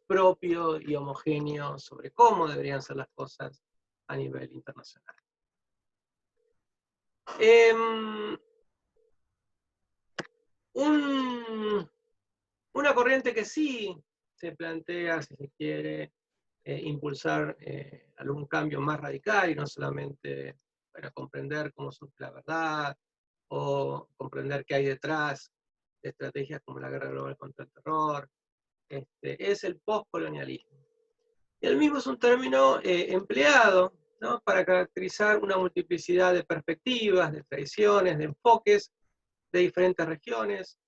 propio y homogéneo sobre cómo deberían ser las cosas a nivel internacional. Una corriente que sí se plantea, si se quiere, impulsar algún cambio más radical y no solamente para comprender cómo surge la verdad o comprender qué hay detrás de estrategias como la guerra global contra el terror, es el postcolonialismo. Y el mismo es un término empleado, ¿no?, para caracterizar una multiplicidad de perspectivas, de tradiciones, de enfoques de diferentes regiones,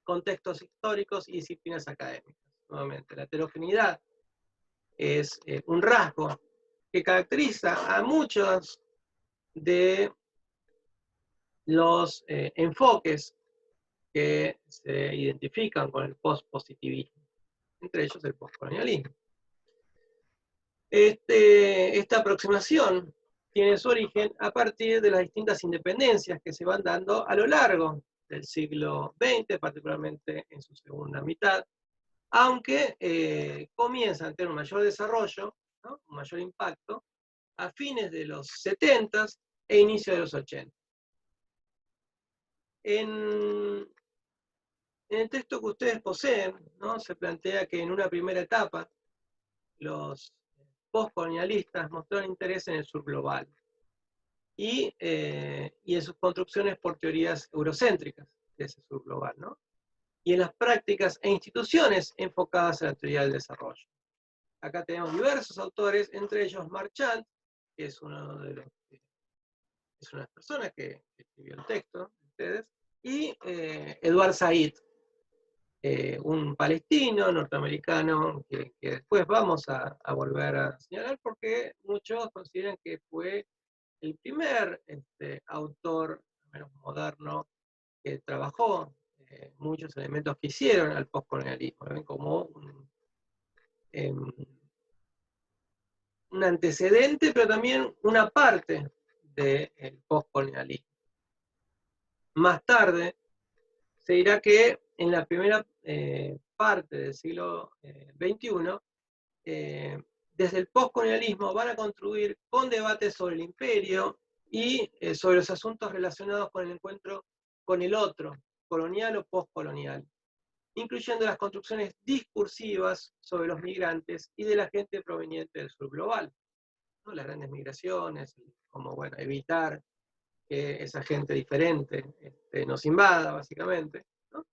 contextos históricos y disciplinas académicas. Nuevamente, la heterogeneidad es un rasgo que caracteriza a muchos de los enfoques que se identifican con el postpositivismo, entre ellos el postcolonialismo. Esta aproximación tiene su origen a partir de las distintas independencias que se van dando a lo largo del siglo XX, particularmente en su segunda mitad, aunque comienzan a tener un mayor desarrollo, ¿no?, un mayor impacto, a fines de los 70 e inicio de los 80. En el texto que ustedes poseen, ¿no?, se plantea que en una primera etapa los postcolonialistas mostraron interés en el sur global y en sus construcciones por teorías eurocéntricas de ese sur global, ¿no?, y en las prácticas e instituciones enfocadas en la teoría del desarrollo. Acá tenemos diversos autores, entre ellos Marchand, que es una de las personas que escribió el texto de ustedes, y Edward Said, un palestino norteamericano que después vamos a volver a señalar porque muchos consideran que fue el primer autor, al menos moderno, que trabajó muchos elementos que hicieron al postcolonialismo, ¿ven?, como un antecedente, pero también una parte del postcolonialismo. Más tarde se dirá que en la primera parte del siglo XXI, desde el postcolonialismo van a construir con debates sobre el imperio y sobre los asuntos relacionados con el encuentro con el otro, colonial o postcolonial, incluyendo las construcciones discursivas sobre los migrantes y de la gente proveniente del sur global, ¿no?, las grandes migraciones, como, bueno, evitar que esa gente diferente nos invada, básicamente, ¿no?,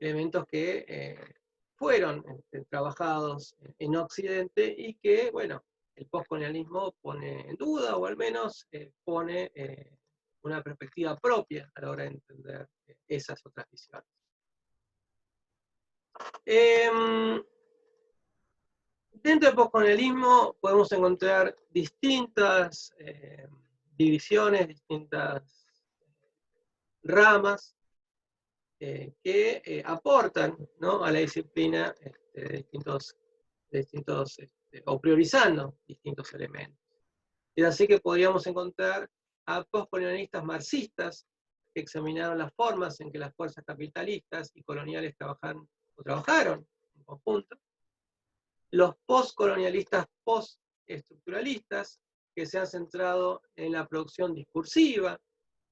elementos que fueron trabajados en Occidente y que, bueno, el postcolonialismo pone en duda, o al menos pone una perspectiva propia a la hora de entender esas otras visiones. Dentro del postcolonialismo podemos encontrar distintas divisiones, distintas ramas que aportan, ¿no?, a la disciplina o priorizando distintos elementos. Es así que podríamos encontrar a postcolonialistas marxistas que examinaron las formas en que las fuerzas capitalistas y coloniales trabajaron en conjunto. Los postcolonialistas postestructuralistas, que se han centrado en la producción discursiva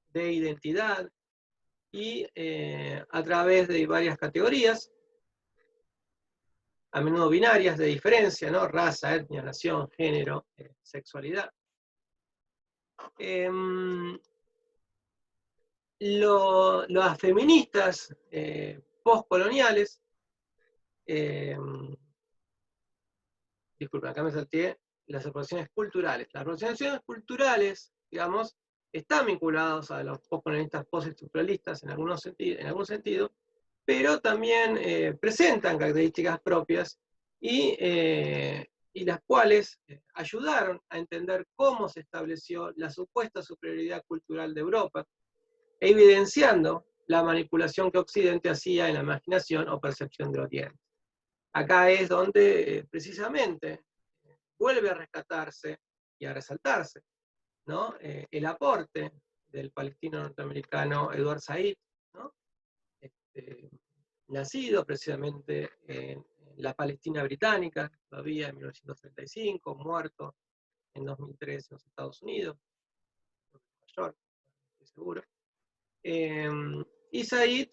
de identidad y a través de varias categorías, a menudo binarias de diferencia, ¿no? Raza, etnia, nación, género, sexualidad. Las feministas postcoloniales, disculpa, acá me salté las apropiaciones culturales. Las apropiaciones culturales, digamos, están vinculadas a los postcolonialistas postestructuralistas en algún sentido, pero también presentan características propias y las cuales ayudaron a entender cómo se estableció la supuesta superioridad cultural de Europa, evidenciando la manipulación que Occidente hacía en la imaginación o percepción de Oriente. Acá es donde precisamente vuelve a rescatarse y a resaltarse, ¿no?, el aporte del palestino norteamericano Edward Said, ¿no?, nacido precisamente en la Palestina británica, todavía en 1935, muerto en 2003 en los Estados Unidos, en Nueva York, estoy seguro. Y Said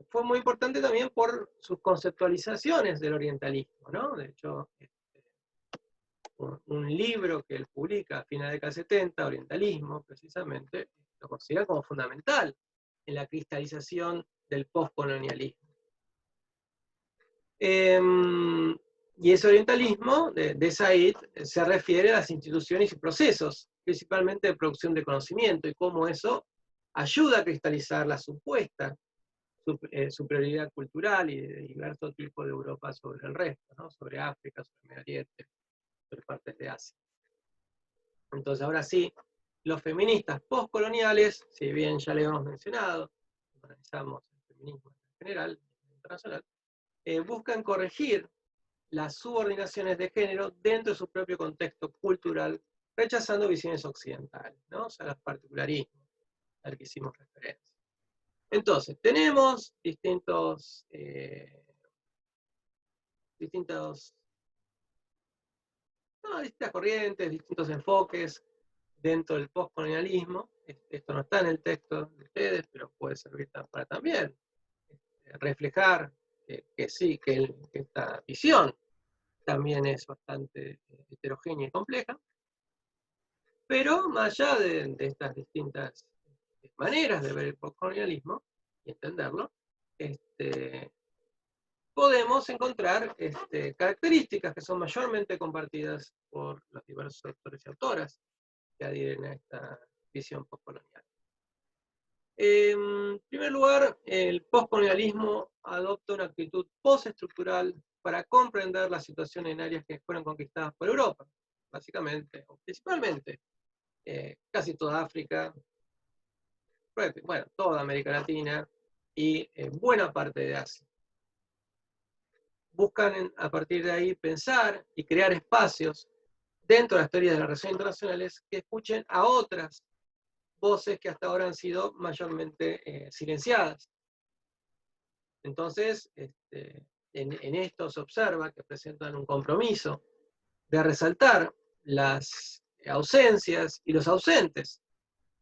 fue muy importante también por sus conceptualizaciones del orientalismo, ¿no? De hecho, un libro que él publica a finales de la década 70, Orientalismo, precisamente, lo considera como fundamental en la cristalización del postcolonialismo. Y ese orientalismo de Said se refiere a las instituciones y procesos, principalmente de producción de conocimiento, y cómo eso ayuda a cristalizar la supuesta superioridad cultural y de diversos tipos de Europa sobre el resto, ¿no?, sobre África, sobre Medio Oriente, sobre partes de Asia. Entonces, ahora sí, los feministas postcoloniales, si bien ya le hemos mencionado, analizamos el feminismo en general, internacional, buscan corregir las subordinaciones de género dentro de su propio contexto cultural, rechazando visiones occidentales, ¿no?, o sea, los particularismos al que hicimos referencia. Entonces, tenemos distintas corrientes, distintos enfoques dentro del postcolonialismo. Esto no está en el texto de ustedes, pero puede servir para también reflejar que sí, que esta visión también es bastante heterogénea y compleja. Pero más allá de estas distintas maneras de ver el postcolonialismo y entenderlo, podemos encontrar características que son mayormente compartidas por los diversos autores y autoras que adhieren a esta visión postcolonial. En primer lugar, el postcolonialismo adopta una actitud postestructural para comprender la situación en áreas que fueron conquistadas por Europa, básicamente, o principalmente, casi toda África, bueno, toda América Latina y buena parte de Asia. Buscan a partir de ahí pensar y crear espacios dentro de las teorías de las relaciones internacionales que escuchen a otras voces que hasta ahora han sido mayormente silenciadas. Entonces, en esto se observa que presentan un compromiso de resaltar las ausencias y los ausentes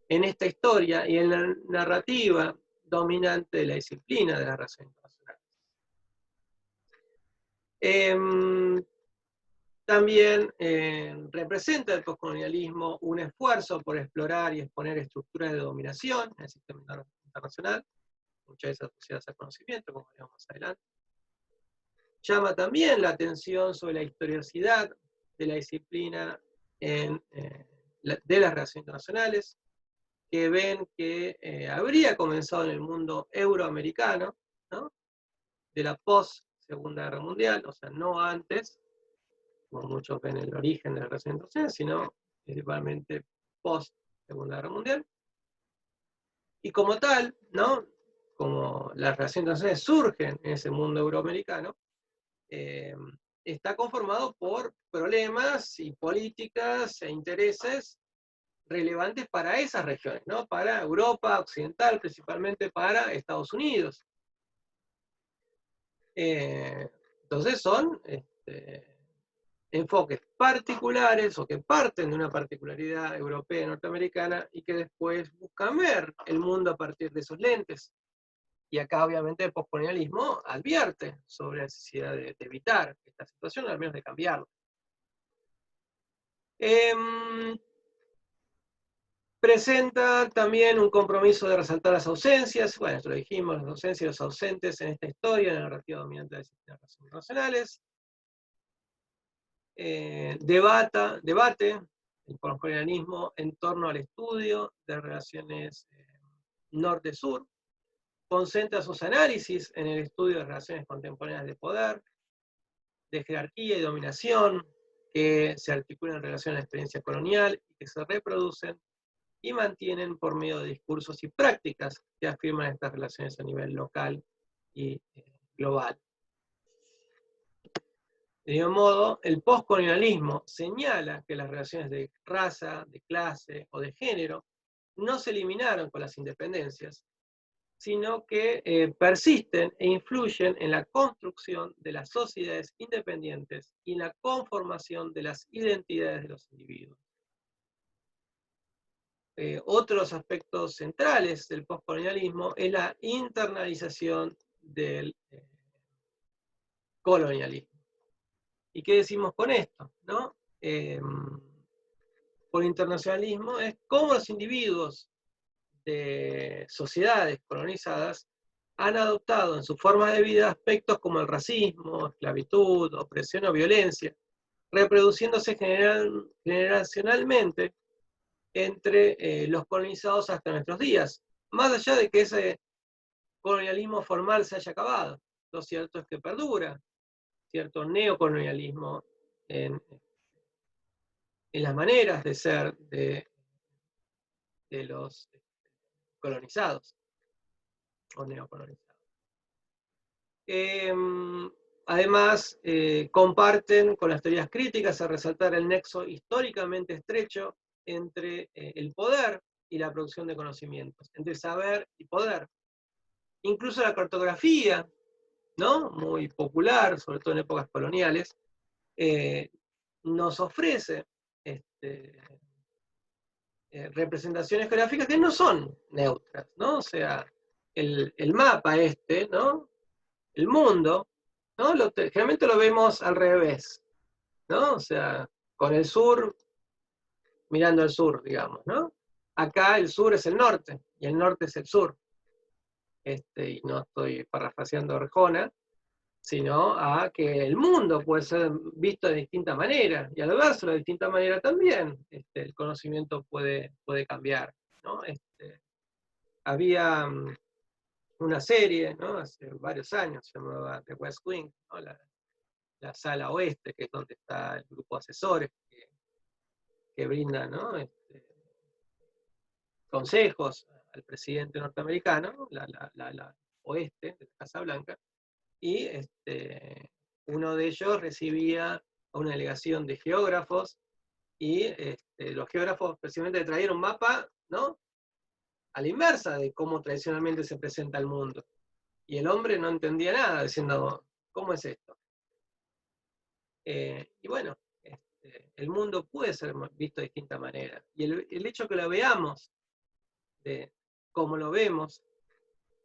en esta historia y en la narrativa dominante de la disciplina de las relaciones internacionales. También representa el postcolonialismo un esfuerzo por explorar y exponer estructuras de dominación en el sistema internacional, muchas veces asociadas al conocimiento, como veremos más adelante. Llama también la atención sobre la historiosidad de la disciplina de las relaciones internacionales, que ven que habría comenzado en el mundo euroamericano, ¿no? De la post-Segunda Guerra Mundial, o sea, no antes, como muchos ven el origen de la relación internacional, sino principalmente post-Segunda Guerra Mundial. Y como tal, ¿no? Como las relaciones internacionales surgen en ese mundo euroamericano, está conformado por problemas y políticas e intereses relevantes para esas regiones, ¿no? Para Europa occidental, principalmente para Estados Unidos. Entonces son enfoques particulares o que parten de una particularidad europea y norteamericana y que después buscan ver el mundo a partir de esos lentes. Y acá obviamente el poscolonialismo advierte sobre la necesidad de evitar esta situación, o al menos de cambiarla. Presenta también un compromiso de resaltar las ausencias, bueno, esto lo dijimos, las ausencias y los ausentes en esta historia, en la narrativa dominante de las relaciones internacionales. Debate el poscolonialismo en torno al estudio de relaciones norte-sur, concentra sus análisis en el estudio de relaciones contemporáneas de poder, de jerarquía y dominación, que se articulan en relación a la experiencia colonial y que se reproducen y mantienen por medio de discursos y prácticas que afirman estas relaciones a nivel local y global. De mismo modo, el postcolonialismo señala que las relaciones de raza, de clase o de género no se eliminaron con las independencias, sino que persisten e influyen en la construcción de las sociedades independientes y en la conformación de las identidades de los individuos. Otros aspectos centrales del postcolonialismo es la internalización del colonialismo. ¿Y qué decimos con esto? ¿No? Por internacionalismo es cómo los individuos de sociedades colonizadas han adoptado en su forma de vida aspectos como el racismo, esclavitud, opresión o violencia, reproduciéndose generacionalmente entre los colonizados hasta nuestros días, más allá de que ese colonialismo formal se haya acabado. Lo cierto es que perdura cierto neocolonialismo en las maneras de ser de los colonizados o neocolonizados. Además, comparten con las teorías críticas a resaltar el nexo históricamente estrecho entre el poder y la producción de conocimientos, entre saber y poder. Incluso la cartografía, ¿no? Muy popular, sobre todo en épocas coloniales, nos ofrece representaciones geográficas que no son neutras, ¿no? O sea, el mapa ¿no? El mundo, ¿no? Generalmente lo vemos al revés, ¿no? O sea, con el sur, mirando al sur, digamos, ¿no? Acá el sur es el norte, y el norte es el sur. Y no estoy parafraseando a Arjona, sino a que el mundo puede ser visto de distinta manera, y al verse de distinta manera también, el conocimiento puede cambiar, ¿no? Había una serie, ¿no? Hace varios años, se llamaba The West Wing, ¿no? La sala oeste, que es donde está el grupo de asesores que brinda, ¿no? Consejos al presidente norteamericano, la oeste de la Casa Blanca, y uno de ellos recibía a una delegación de geógrafos, y los geógrafos precisamente traían un mapa, ¿no? A la inversa de cómo tradicionalmente se presenta el mundo. Y el hombre no entendía nada, diciendo, ¿cómo es esto? Y bueno, el mundo puede ser visto de distinta manera. Y el hecho que lo veamos, de cómo lo vemos,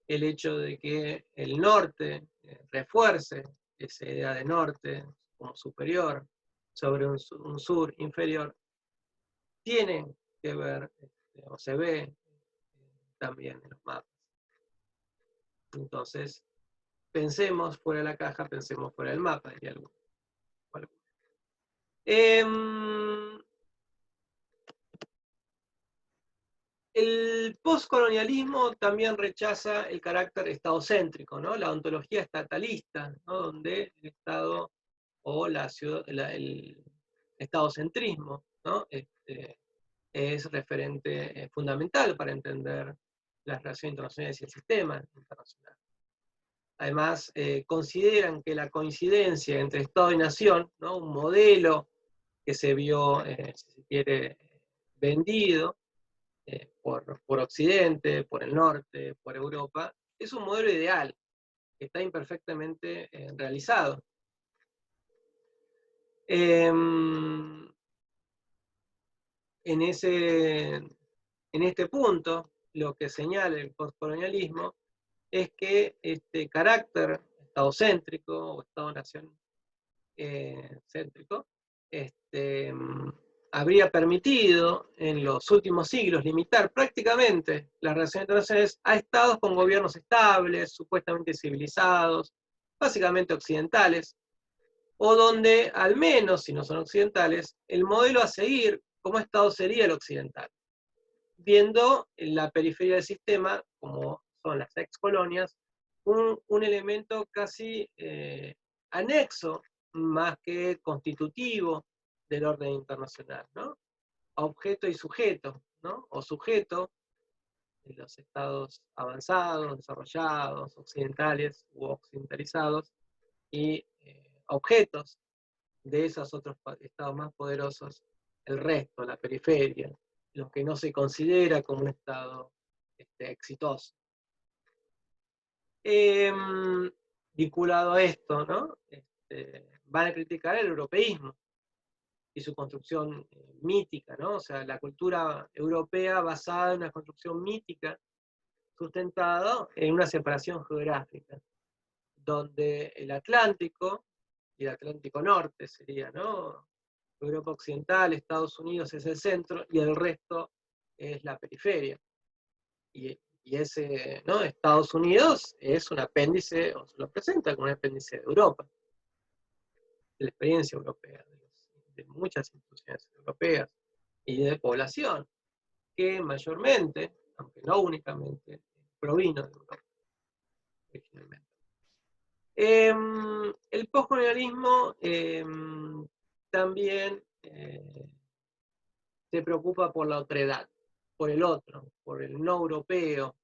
el hecho de que el norte refuerce esa idea de norte como superior sobre un sur inferior, tiene que ver, o se ve también en los mapas. Entonces, pensemos fuera de la caja, pensemos fuera del mapa, diría alguno. El postcolonialismo también rechaza el carácter estadocéntrico, ¿no? La ontología estatalista, ¿no? Donde el Estado o el estadocentrismo, ¿no? Es referente fundamental para entender las relaciones internacionales y el sistema internacional. Además, consideran que la coincidencia entre Estado y nación, ¿no? Un modelo que se vio, si se quiere, vendido por Occidente, por el norte, por Europa, es un modelo ideal que está imperfectamente realizado. En este punto, lo que señala el postcolonialismo es que este carácter estadocéntrico o Estado-nación céntrico habría permitido en los últimos siglos limitar prácticamente las relaciones internacionales a estados con gobiernos estables, supuestamente civilizados, básicamente occidentales, o donde al menos, si no son occidentales, el modelo a seguir como estado sería el occidental, viendo en la periferia del sistema, como son las excolonias, un elemento casi anexo, más que constitutivo del orden internacional, ¿no? Objeto y sujeto, ¿no? O sujeto de los estados avanzados, desarrollados, occidentales u occidentalizados, y objetos de esos otros estados más poderosos, el resto, la periferia, lo que no se considera como un estado exitoso. Vinculado a esto, ¿no? Van a criticar el europeísmo y su construcción mítica, ¿no? O sea, la cultura europea basada en una construcción mítica sustentada en una separación geográfica, donde el Atlántico, y el Atlántico Norte sería, ¿no? Europa Occidental, Estados Unidos es el centro, y el resto es la periferia. Y ese, ¿no? Estados Unidos es un apéndice, o se lo presenta como un apéndice de Europa, de la experiencia europea, de muchas instituciones europeas y de población, que mayormente, aunque no únicamente, provino de Europa originalmente. El postcolonialismo también se preocupa por la otredad, por el otro, por el no europeo,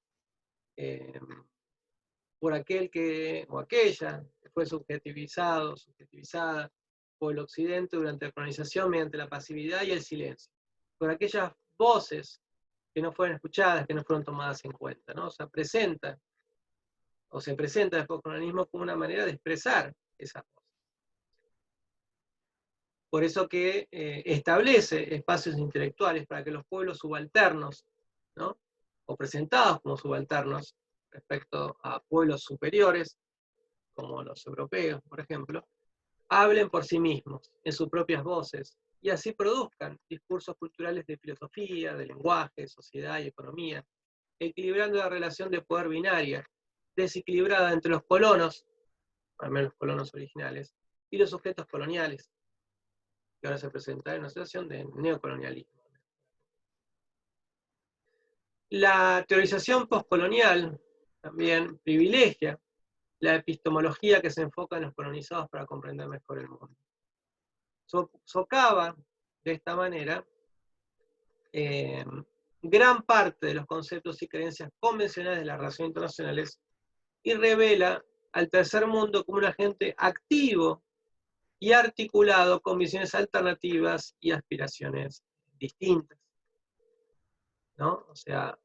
por aquel que, o aquella, que fue subjetivizado, subjetivizada por el Occidente durante la colonización mediante la pasividad y el silencio, por aquellas voces que no fueron escuchadas, que no fueron tomadas en cuenta, ¿no? O sea, se presenta el postcolonialismo como una manera de expresar esas voces. Por eso que establece espacios intelectuales para que los pueblos subalternos, ¿no? O presentados como subalternos respecto a pueblos superiores, como los europeos, por ejemplo, hablen por sí mismos, en sus propias voces, y así produzcan discursos culturales de filosofía, de lenguaje, sociedad y economía, equilibrando la relación de poder binaria, desequilibrada entre los colonos, al menos los colonos originales, y los sujetos coloniales, que ahora se presenta en una situación de neocolonialismo. La teorización postcolonial también privilegia la epistemología que se enfoca en los colonizados para comprender mejor el mundo. Socava de esta manera gran parte de los conceptos y creencias convencionales de las relaciones internacionales y revela al tercer mundo como un agente activo y articulado con visiones alternativas y aspiraciones distintas, ¿no? O sea,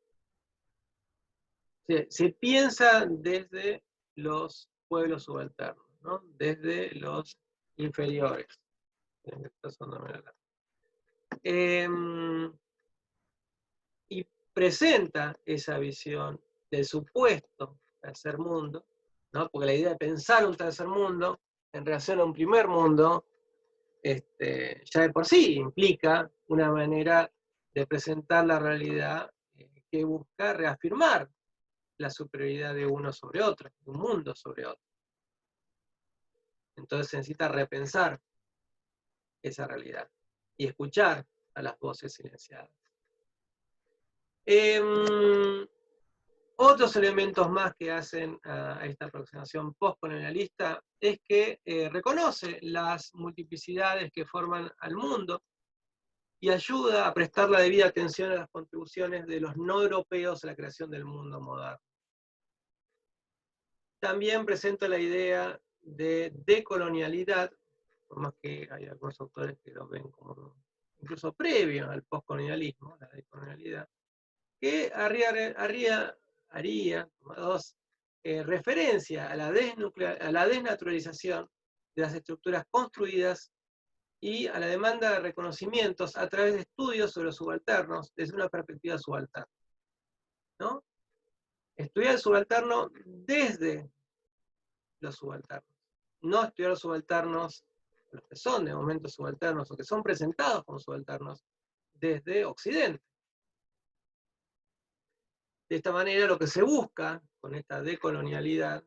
se piensa desde los pueblos subalternos, ¿no? Desde los inferiores. Y presenta esa visión del supuesto tercer mundo, ¿no? Porque la idea de pensar un tercer mundo en relación a un primer mundo, ya de por sí implica una manera de presentar la realidad que busca reafirmar la superioridad de uno sobre otro, de un mundo sobre otro. Entonces se necesita repensar esa realidad y escuchar a las voces silenciadas. Otros elementos más que hacen a esta aproximación postcolonialista es que reconoce las multiplicidades que forman al mundo y ayuda a prestar la debida atención a las contribuciones de los no europeos a la creación del mundo moderno. También presenta la idea de decolonialidad, por más que hay algunos autores que lo ven como incluso previo al postcolonialismo, la decolonialidad, que haría referencia a la desnaturalización de las estructuras construidas y a la demanda de reconocimientos a través de estudios sobre los subalternos desde una perspectiva subalterna, ¿no? Estudiar el subalterno desde los subalternos, no estudiar los subalternos, los que son de momento subalternos o que son presentados como subalternos desde Occidente. De esta manera lo que se busca con esta decolonialidad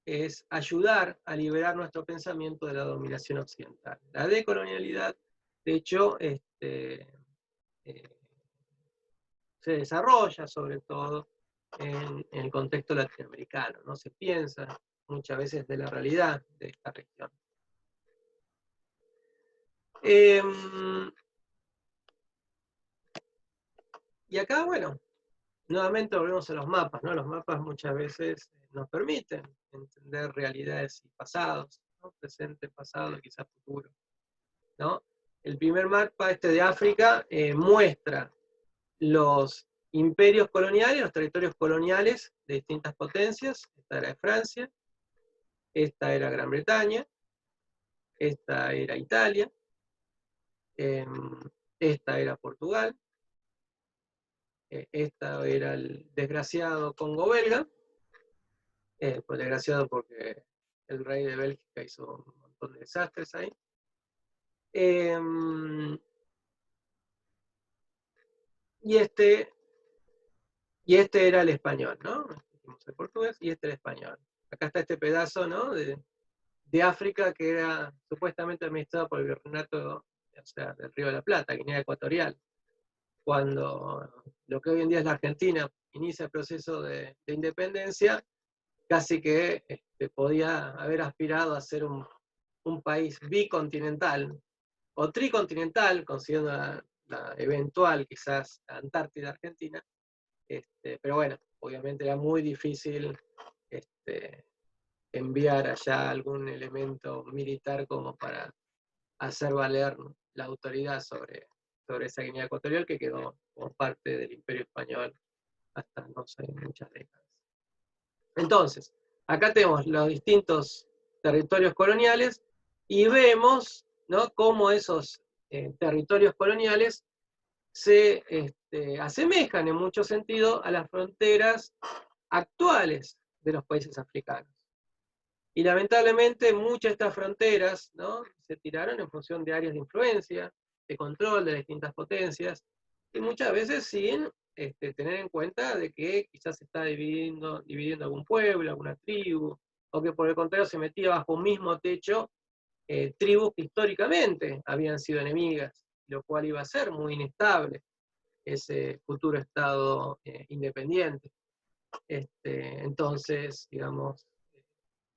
es ayudar a liberar nuestro pensamiento de la dominación occidental. La decolonialidad, de hecho, se desarrolla sobre todo en el contexto latinoamericano, no se piensa muchas veces de la realidad de esta región. Y acá, bueno, nuevamente volvemos a los mapas, ¿no? Los mapas muchas veces nos permiten entender realidades y pasados, ¿no? Presente, pasado, quizás futuro, ¿no? El primer mapa de África muestra los imperios coloniales, los territorios coloniales de distintas potencias. Esta era de Francia, esta era Gran Bretaña, esta era Italia, esta era Portugal, esta era el desgraciado Congo belga, pues desgraciado porque el rey de Bélgica hizo un montón de desastres ahí. Y este era el español, ¿no? El portugués y este era el español. Acá está este pedazo, ¿no? De África que era supuestamente administrado por el virreinato, o sea, del Río de la Plata, Guinea Ecuatorial. Cuando lo que hoy en día es la Argentina inicia el proceso de independencia, casi que podía haber aspirado a ser un país bicontinental, o tricontinental, considerando la eventual quizás Antártida Argentina, pero bueno, obviamente era muy difícil enviar allá algún elemento militar como para hacer valer la autoridad sobre esa Guinea Ecuatorial que quedó como parte del Imperio Español hasta, no sé, muchas décadas. Entonces, acá tenemos los distintos territorios coloniales y vemos, ¿no?, cómo esos territorios coloniales se asemejan en mucho sentido a las fronteras actuales de los países africanos. Y lamentablemente muchas de estas fronteras, ¿no?, se tiraron en función de áreas de influencia, de control de distintas potencias, y muchas veces sin tener en cuenta de que quizás se está dividiendo algún pueblo, alguna tribu, o que por el contrario se metía bajo un mismo techo tribus que históricamente habían sido enemigas, lo cual iba a ser muy inestable ese futuro Estado independiente. Entonces, digamos,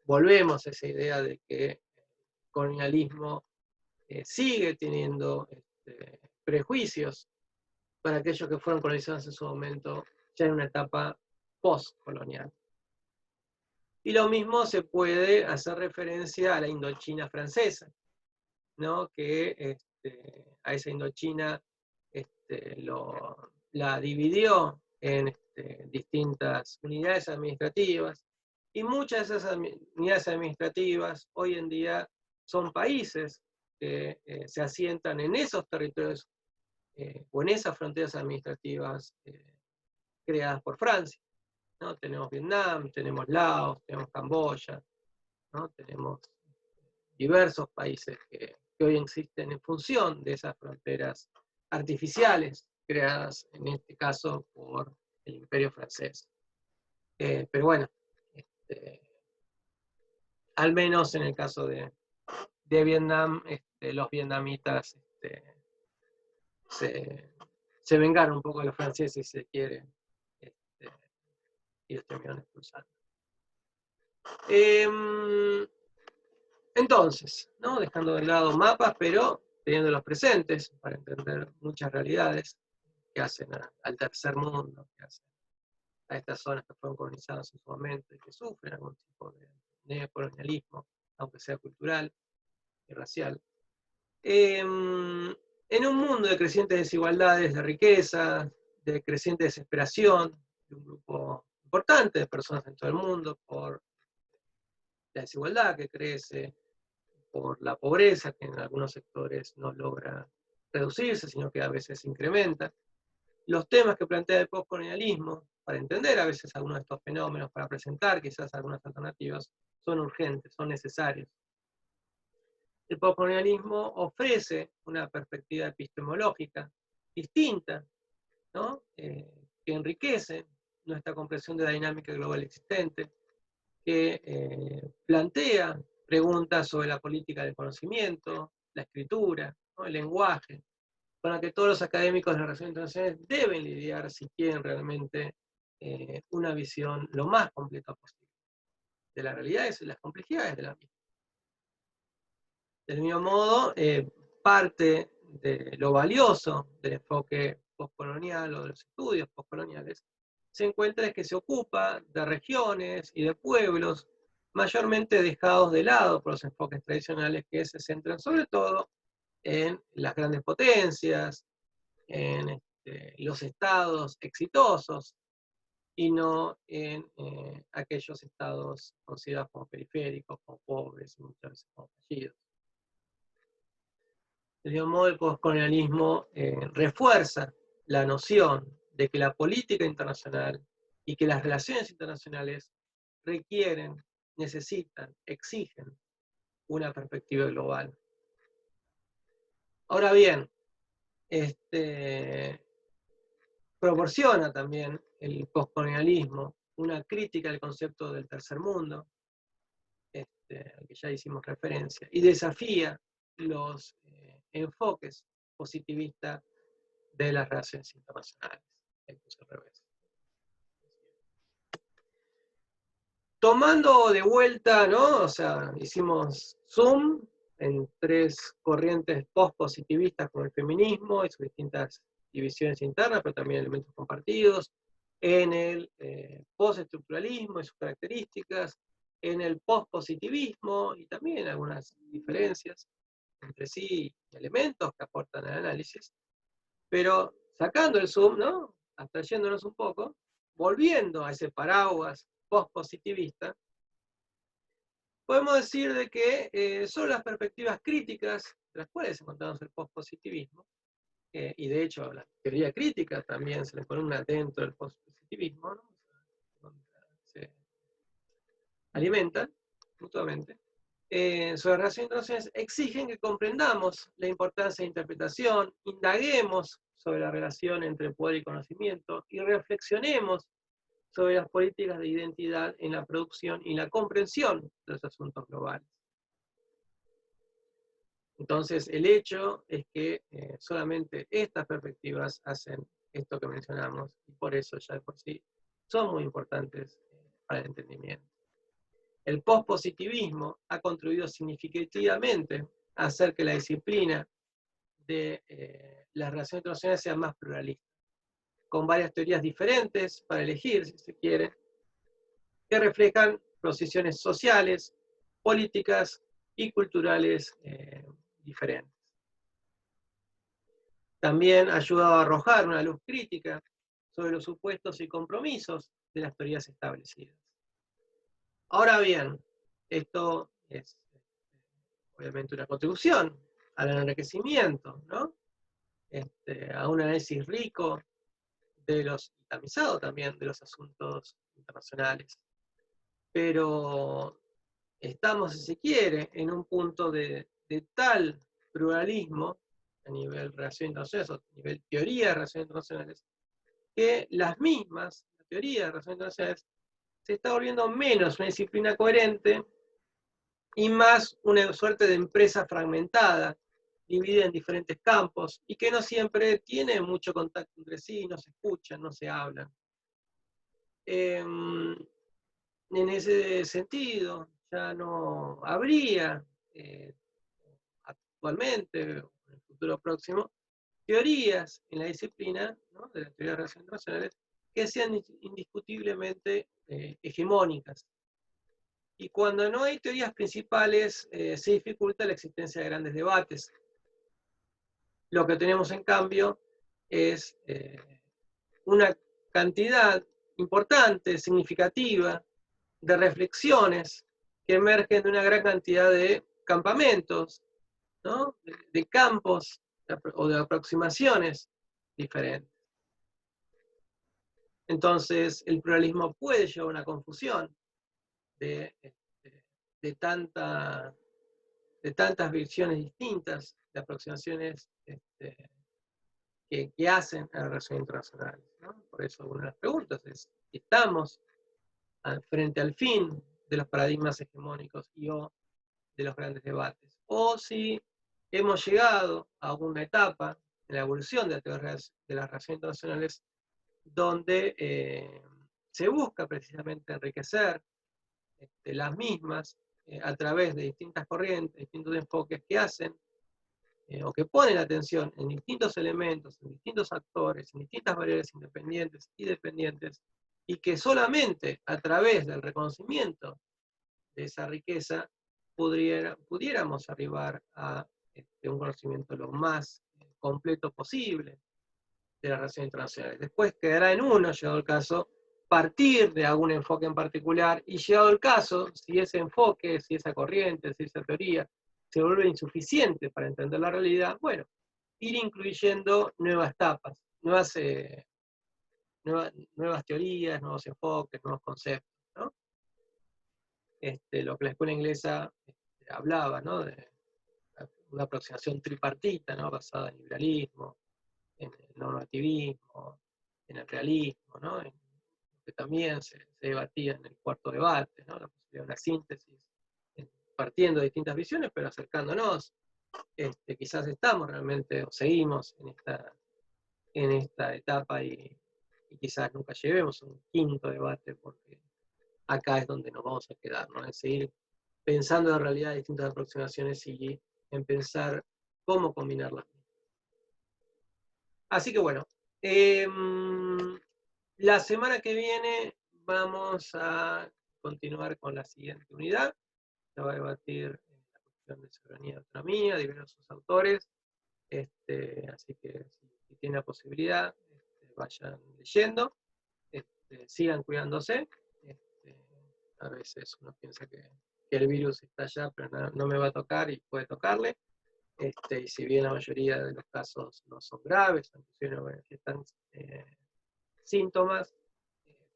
volvemos a esa idea de que el colonialismo sigue teniendo prejuicios para aquellos que fueron colonizados en su momento, ya en una etapa postcolonial. Y lo mismo se puede hacer referencia a la Indochina francesa, ¿no?, que a esa Indochina la dividió en distintas unidades administrativas, y muchas de esas unidades administrativas hoy en día son países que se asientan en esos territorios o en esas fronteras administrativas creadas por Francia, ¿no? Tenemos Vietnam, tenemos Laos, tenemos Camboya, ¿no? Tenemos diversos países que hoy existen en función de esas fronteras artificiales creadas en este caso por el Imperio francés. Pero bueno, al menos en el caso de Vietnam, los vietnamitas se se vengaron un poco de los franceses, si se quiere, y los terminaron expulsando. Entonces, ¿no? Dejando de lado mapas, pero teniéndolos presentes para entender muchas realidades que hacen al tercer mundo, que hacen a estas zonas que fueron colonizadas en su momento y que sufren algún tipo de neocolonialismo, aunque sea cultural y racial. En un mundo de crecientes desigualdades de riqueza, de creciente desesperación, de un grupo importante de personas en todo el mundo por la desigualdad que crece, por la pobreza que en algunos sectores no logra reducirse, sino que a veces se incrementa. Los temas que plantea el postcolonialismo, para entender a veces algunos de estos fenómenos, para presentar quizás algunas alternativas, son urgentes, son necesarios. El postcolonialismo ofrece una perspectiva epistemológica distinta, ¿no? Que enriquece nuestra comprensión de la dinámica global existente, que plantea preguntas sobre la política del conocimiento, la escritura, ¿no? El lenguaje, con la que todos los académicos de las relaciones internacionales deben lidiar si quieren realmente una visión lo más completa posible de la realidad y las complejidades de la misma. Del mismo modo, parte de lo valioso del enfoque postcolonial o de los estudios postcoloniales se encuentra es que se ocupa de regiones y de pueblos mayormente dejados de lado por los enfoques tradicionales que se centran sobre todo en las grandes potencias, en los estados exitosos y no en aquellos estados considerados como periféricos, como pobres y muchas veces como fallidos. De mismo modo, el postcolonialismo refuerza la noción de que la política internacional y que las relaciones internacionales requieren, necesitan, exigen una perspectiva global. Ahora bien, proporciona también el postcolonialismo una crítica al concepto del tercer mundo, al que ya hicimos referencia, y desafía los enfoques positivistas de las relaciones internacionales. Al revés. Tomando de vuelta, ¿no? O sea, hicimos zoom en tres corrientes post-positivistas como el feminismo y sus distintas divisiones internas, pero también elementos compartidos, en el postestructuralismo y sus características, en el post-positivismo y también algunas diferencias entre sí, elementos que aportan al análisis, pero sacando el zoom, ¿no? Abstrayéndonos un poco, volviendo a ese paraguas post-positivista, podemos decir de que son las perspectivas críticas de las cuales encontramos el post-positivismo, y de hecho la teoría crítica también se le pone una dentro del post-positivismo, ¿no? Donde se alimentan mutuamente. Sobre relaciones internacionales exigen que comprendamos la importancia de interpretación, indaguemos sobre la relación entre poder y conocimiento y reflexionemos sobre las políticas de identidad en la producción y la comprensión de los asuntos globales. Entonces, el hecho es que solamente estas perspectivas hacen esto que mencionamos, y por eso ya de por sí son muy importantes para el entendimiento. El pospositivismo ha contribuido significativamente a hacer que la disciplina de las relaciones internacionales sea más pluralista, con varias teorías diferentes para elegir, si se quiere, que reflejan posiciones sociales, políticas y culturales diferentes. También ha ayudado a arrojar una luz crítica sobre los supuestos y compromisos de las teorías establecidas. Ahora bien, esto es obviamente una contribución al enriquecimiento, ¿no? A un análisis rico de los, tamizado también, de los asuntos internacionales. Pero estamos, si se quiere, en un punto de tal pluralismo a nivel relaciones internacionales, o a nivel teoría de relaciones internacionales, que las mismas, la teoría de relaciones internacionales, se está volviendo menos una disciplina coherente y más una suerte de empresa fragmentada dividida en diferentes campos y que no siempre tiene mucho contacto entre sí, no se escuchan, no se hablan. En ese sentido, ya no habría actualmente, en el futuro próximo, teorías en la disciplina, ¿no?, de la teoría de relaciones internacionales que sean indiscutiblemente hegemónicas. Y cuando no hay teorías principales, se dificulta la existencia de grandes debates. Lo que tenemos, en cambio, es una cantidad importante, significativa, de reflexiones que emergen de una gran cantidad de campamentos, ¿no?, de campos o de aproximaciones diferentes. Entonces, el pluralismo puede llevar a una confusión de, de tantas visiones distintas, de aproximaciones que hacen a la relación internacional, ¿no? Por eso una de las preguntas es si estamos frente al fin de los paradigmas hegemónicos y o de los grandes debates, o si hemos llegado a una etapa en la evolución de las relaciones internacionales donde se busca precisamente enriquecer las mismas a través de distintas corrientes, distintos enfoques que hacen o que ponen atención en distintos elementos, en distintos actores, en distintas variables independientes y dependientes, y que solamente a través del reconocimiento de esa riqueza pudiéramos arribar a un conocimiento lo más completo posible de las relaciones internacionales. Después quedará en uno, llegado el caso, partir de algún enfoque en particular, y llegado el caso, si ese enfoque, si esa corriente, si esa teoría se vuelve insuficiente para entender la realidad, bueno, ir incluyendo nuevas etapas, nuevas teorías, nuevos enfoques, nuevos conceptos, ¿no? Lo que la escuela inglesa hablaba, ¿no?, de una aproximación tripartita, ¿no?, basada en liberalismo, en el normativismo, en el realismo, ¿no?, que también se debatía en el cuarto debate, ¿no?, la posibilidad de una síntesis, partiendo de distintas visiones, pero acercándonos. Quizás estamos realmente, o seguimos en esta etapa y quizás nunca lleguemos a un quinto debate, porque acá es donde nos vamos a quedar, ¿no?, en seguir pensando en realidad distintas aproximaciones y en pensar cómo combinarlas. Así que bueno, la semana que viene vamos a continuar con la siguiente unidad. Se va a debatir la cuestión de soberanía y autonomía, diversos autores. Así que si tienen la posibilidad, vayan leyendo, sigan cuidándose. A veces uno piensa que el virus está allá, pero no me va a tocar y puede tocarle. Y si bien la mayoría de los casos no son graves, inclusive no manifiestan síntomas,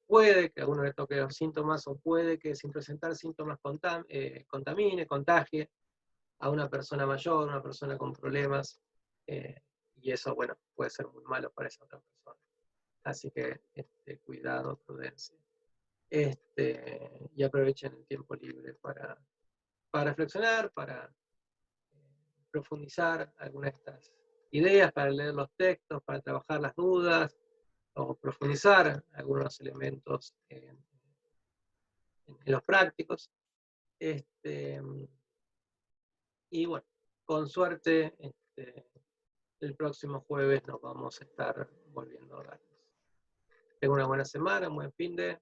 puede que a uno le toque los síntomas o puede que sin presentar síntomas contamine, contagie a una persona mayor, una persona con problemas, y eso, bueno, puede ser muy malo para esa otra persona. Así que cuidado, prudencia. Y aprovechen el tiempo libre para reflexionar, para profundizar algunas de estas ideas, para leer los textos, para trabajar las dudas, o profundizar algunos elementos en los prácticos. Y bueno, con suerte, el próximo jueves nos vamos a estar volviendo a ver. Tengan una buena semana, un buen fin de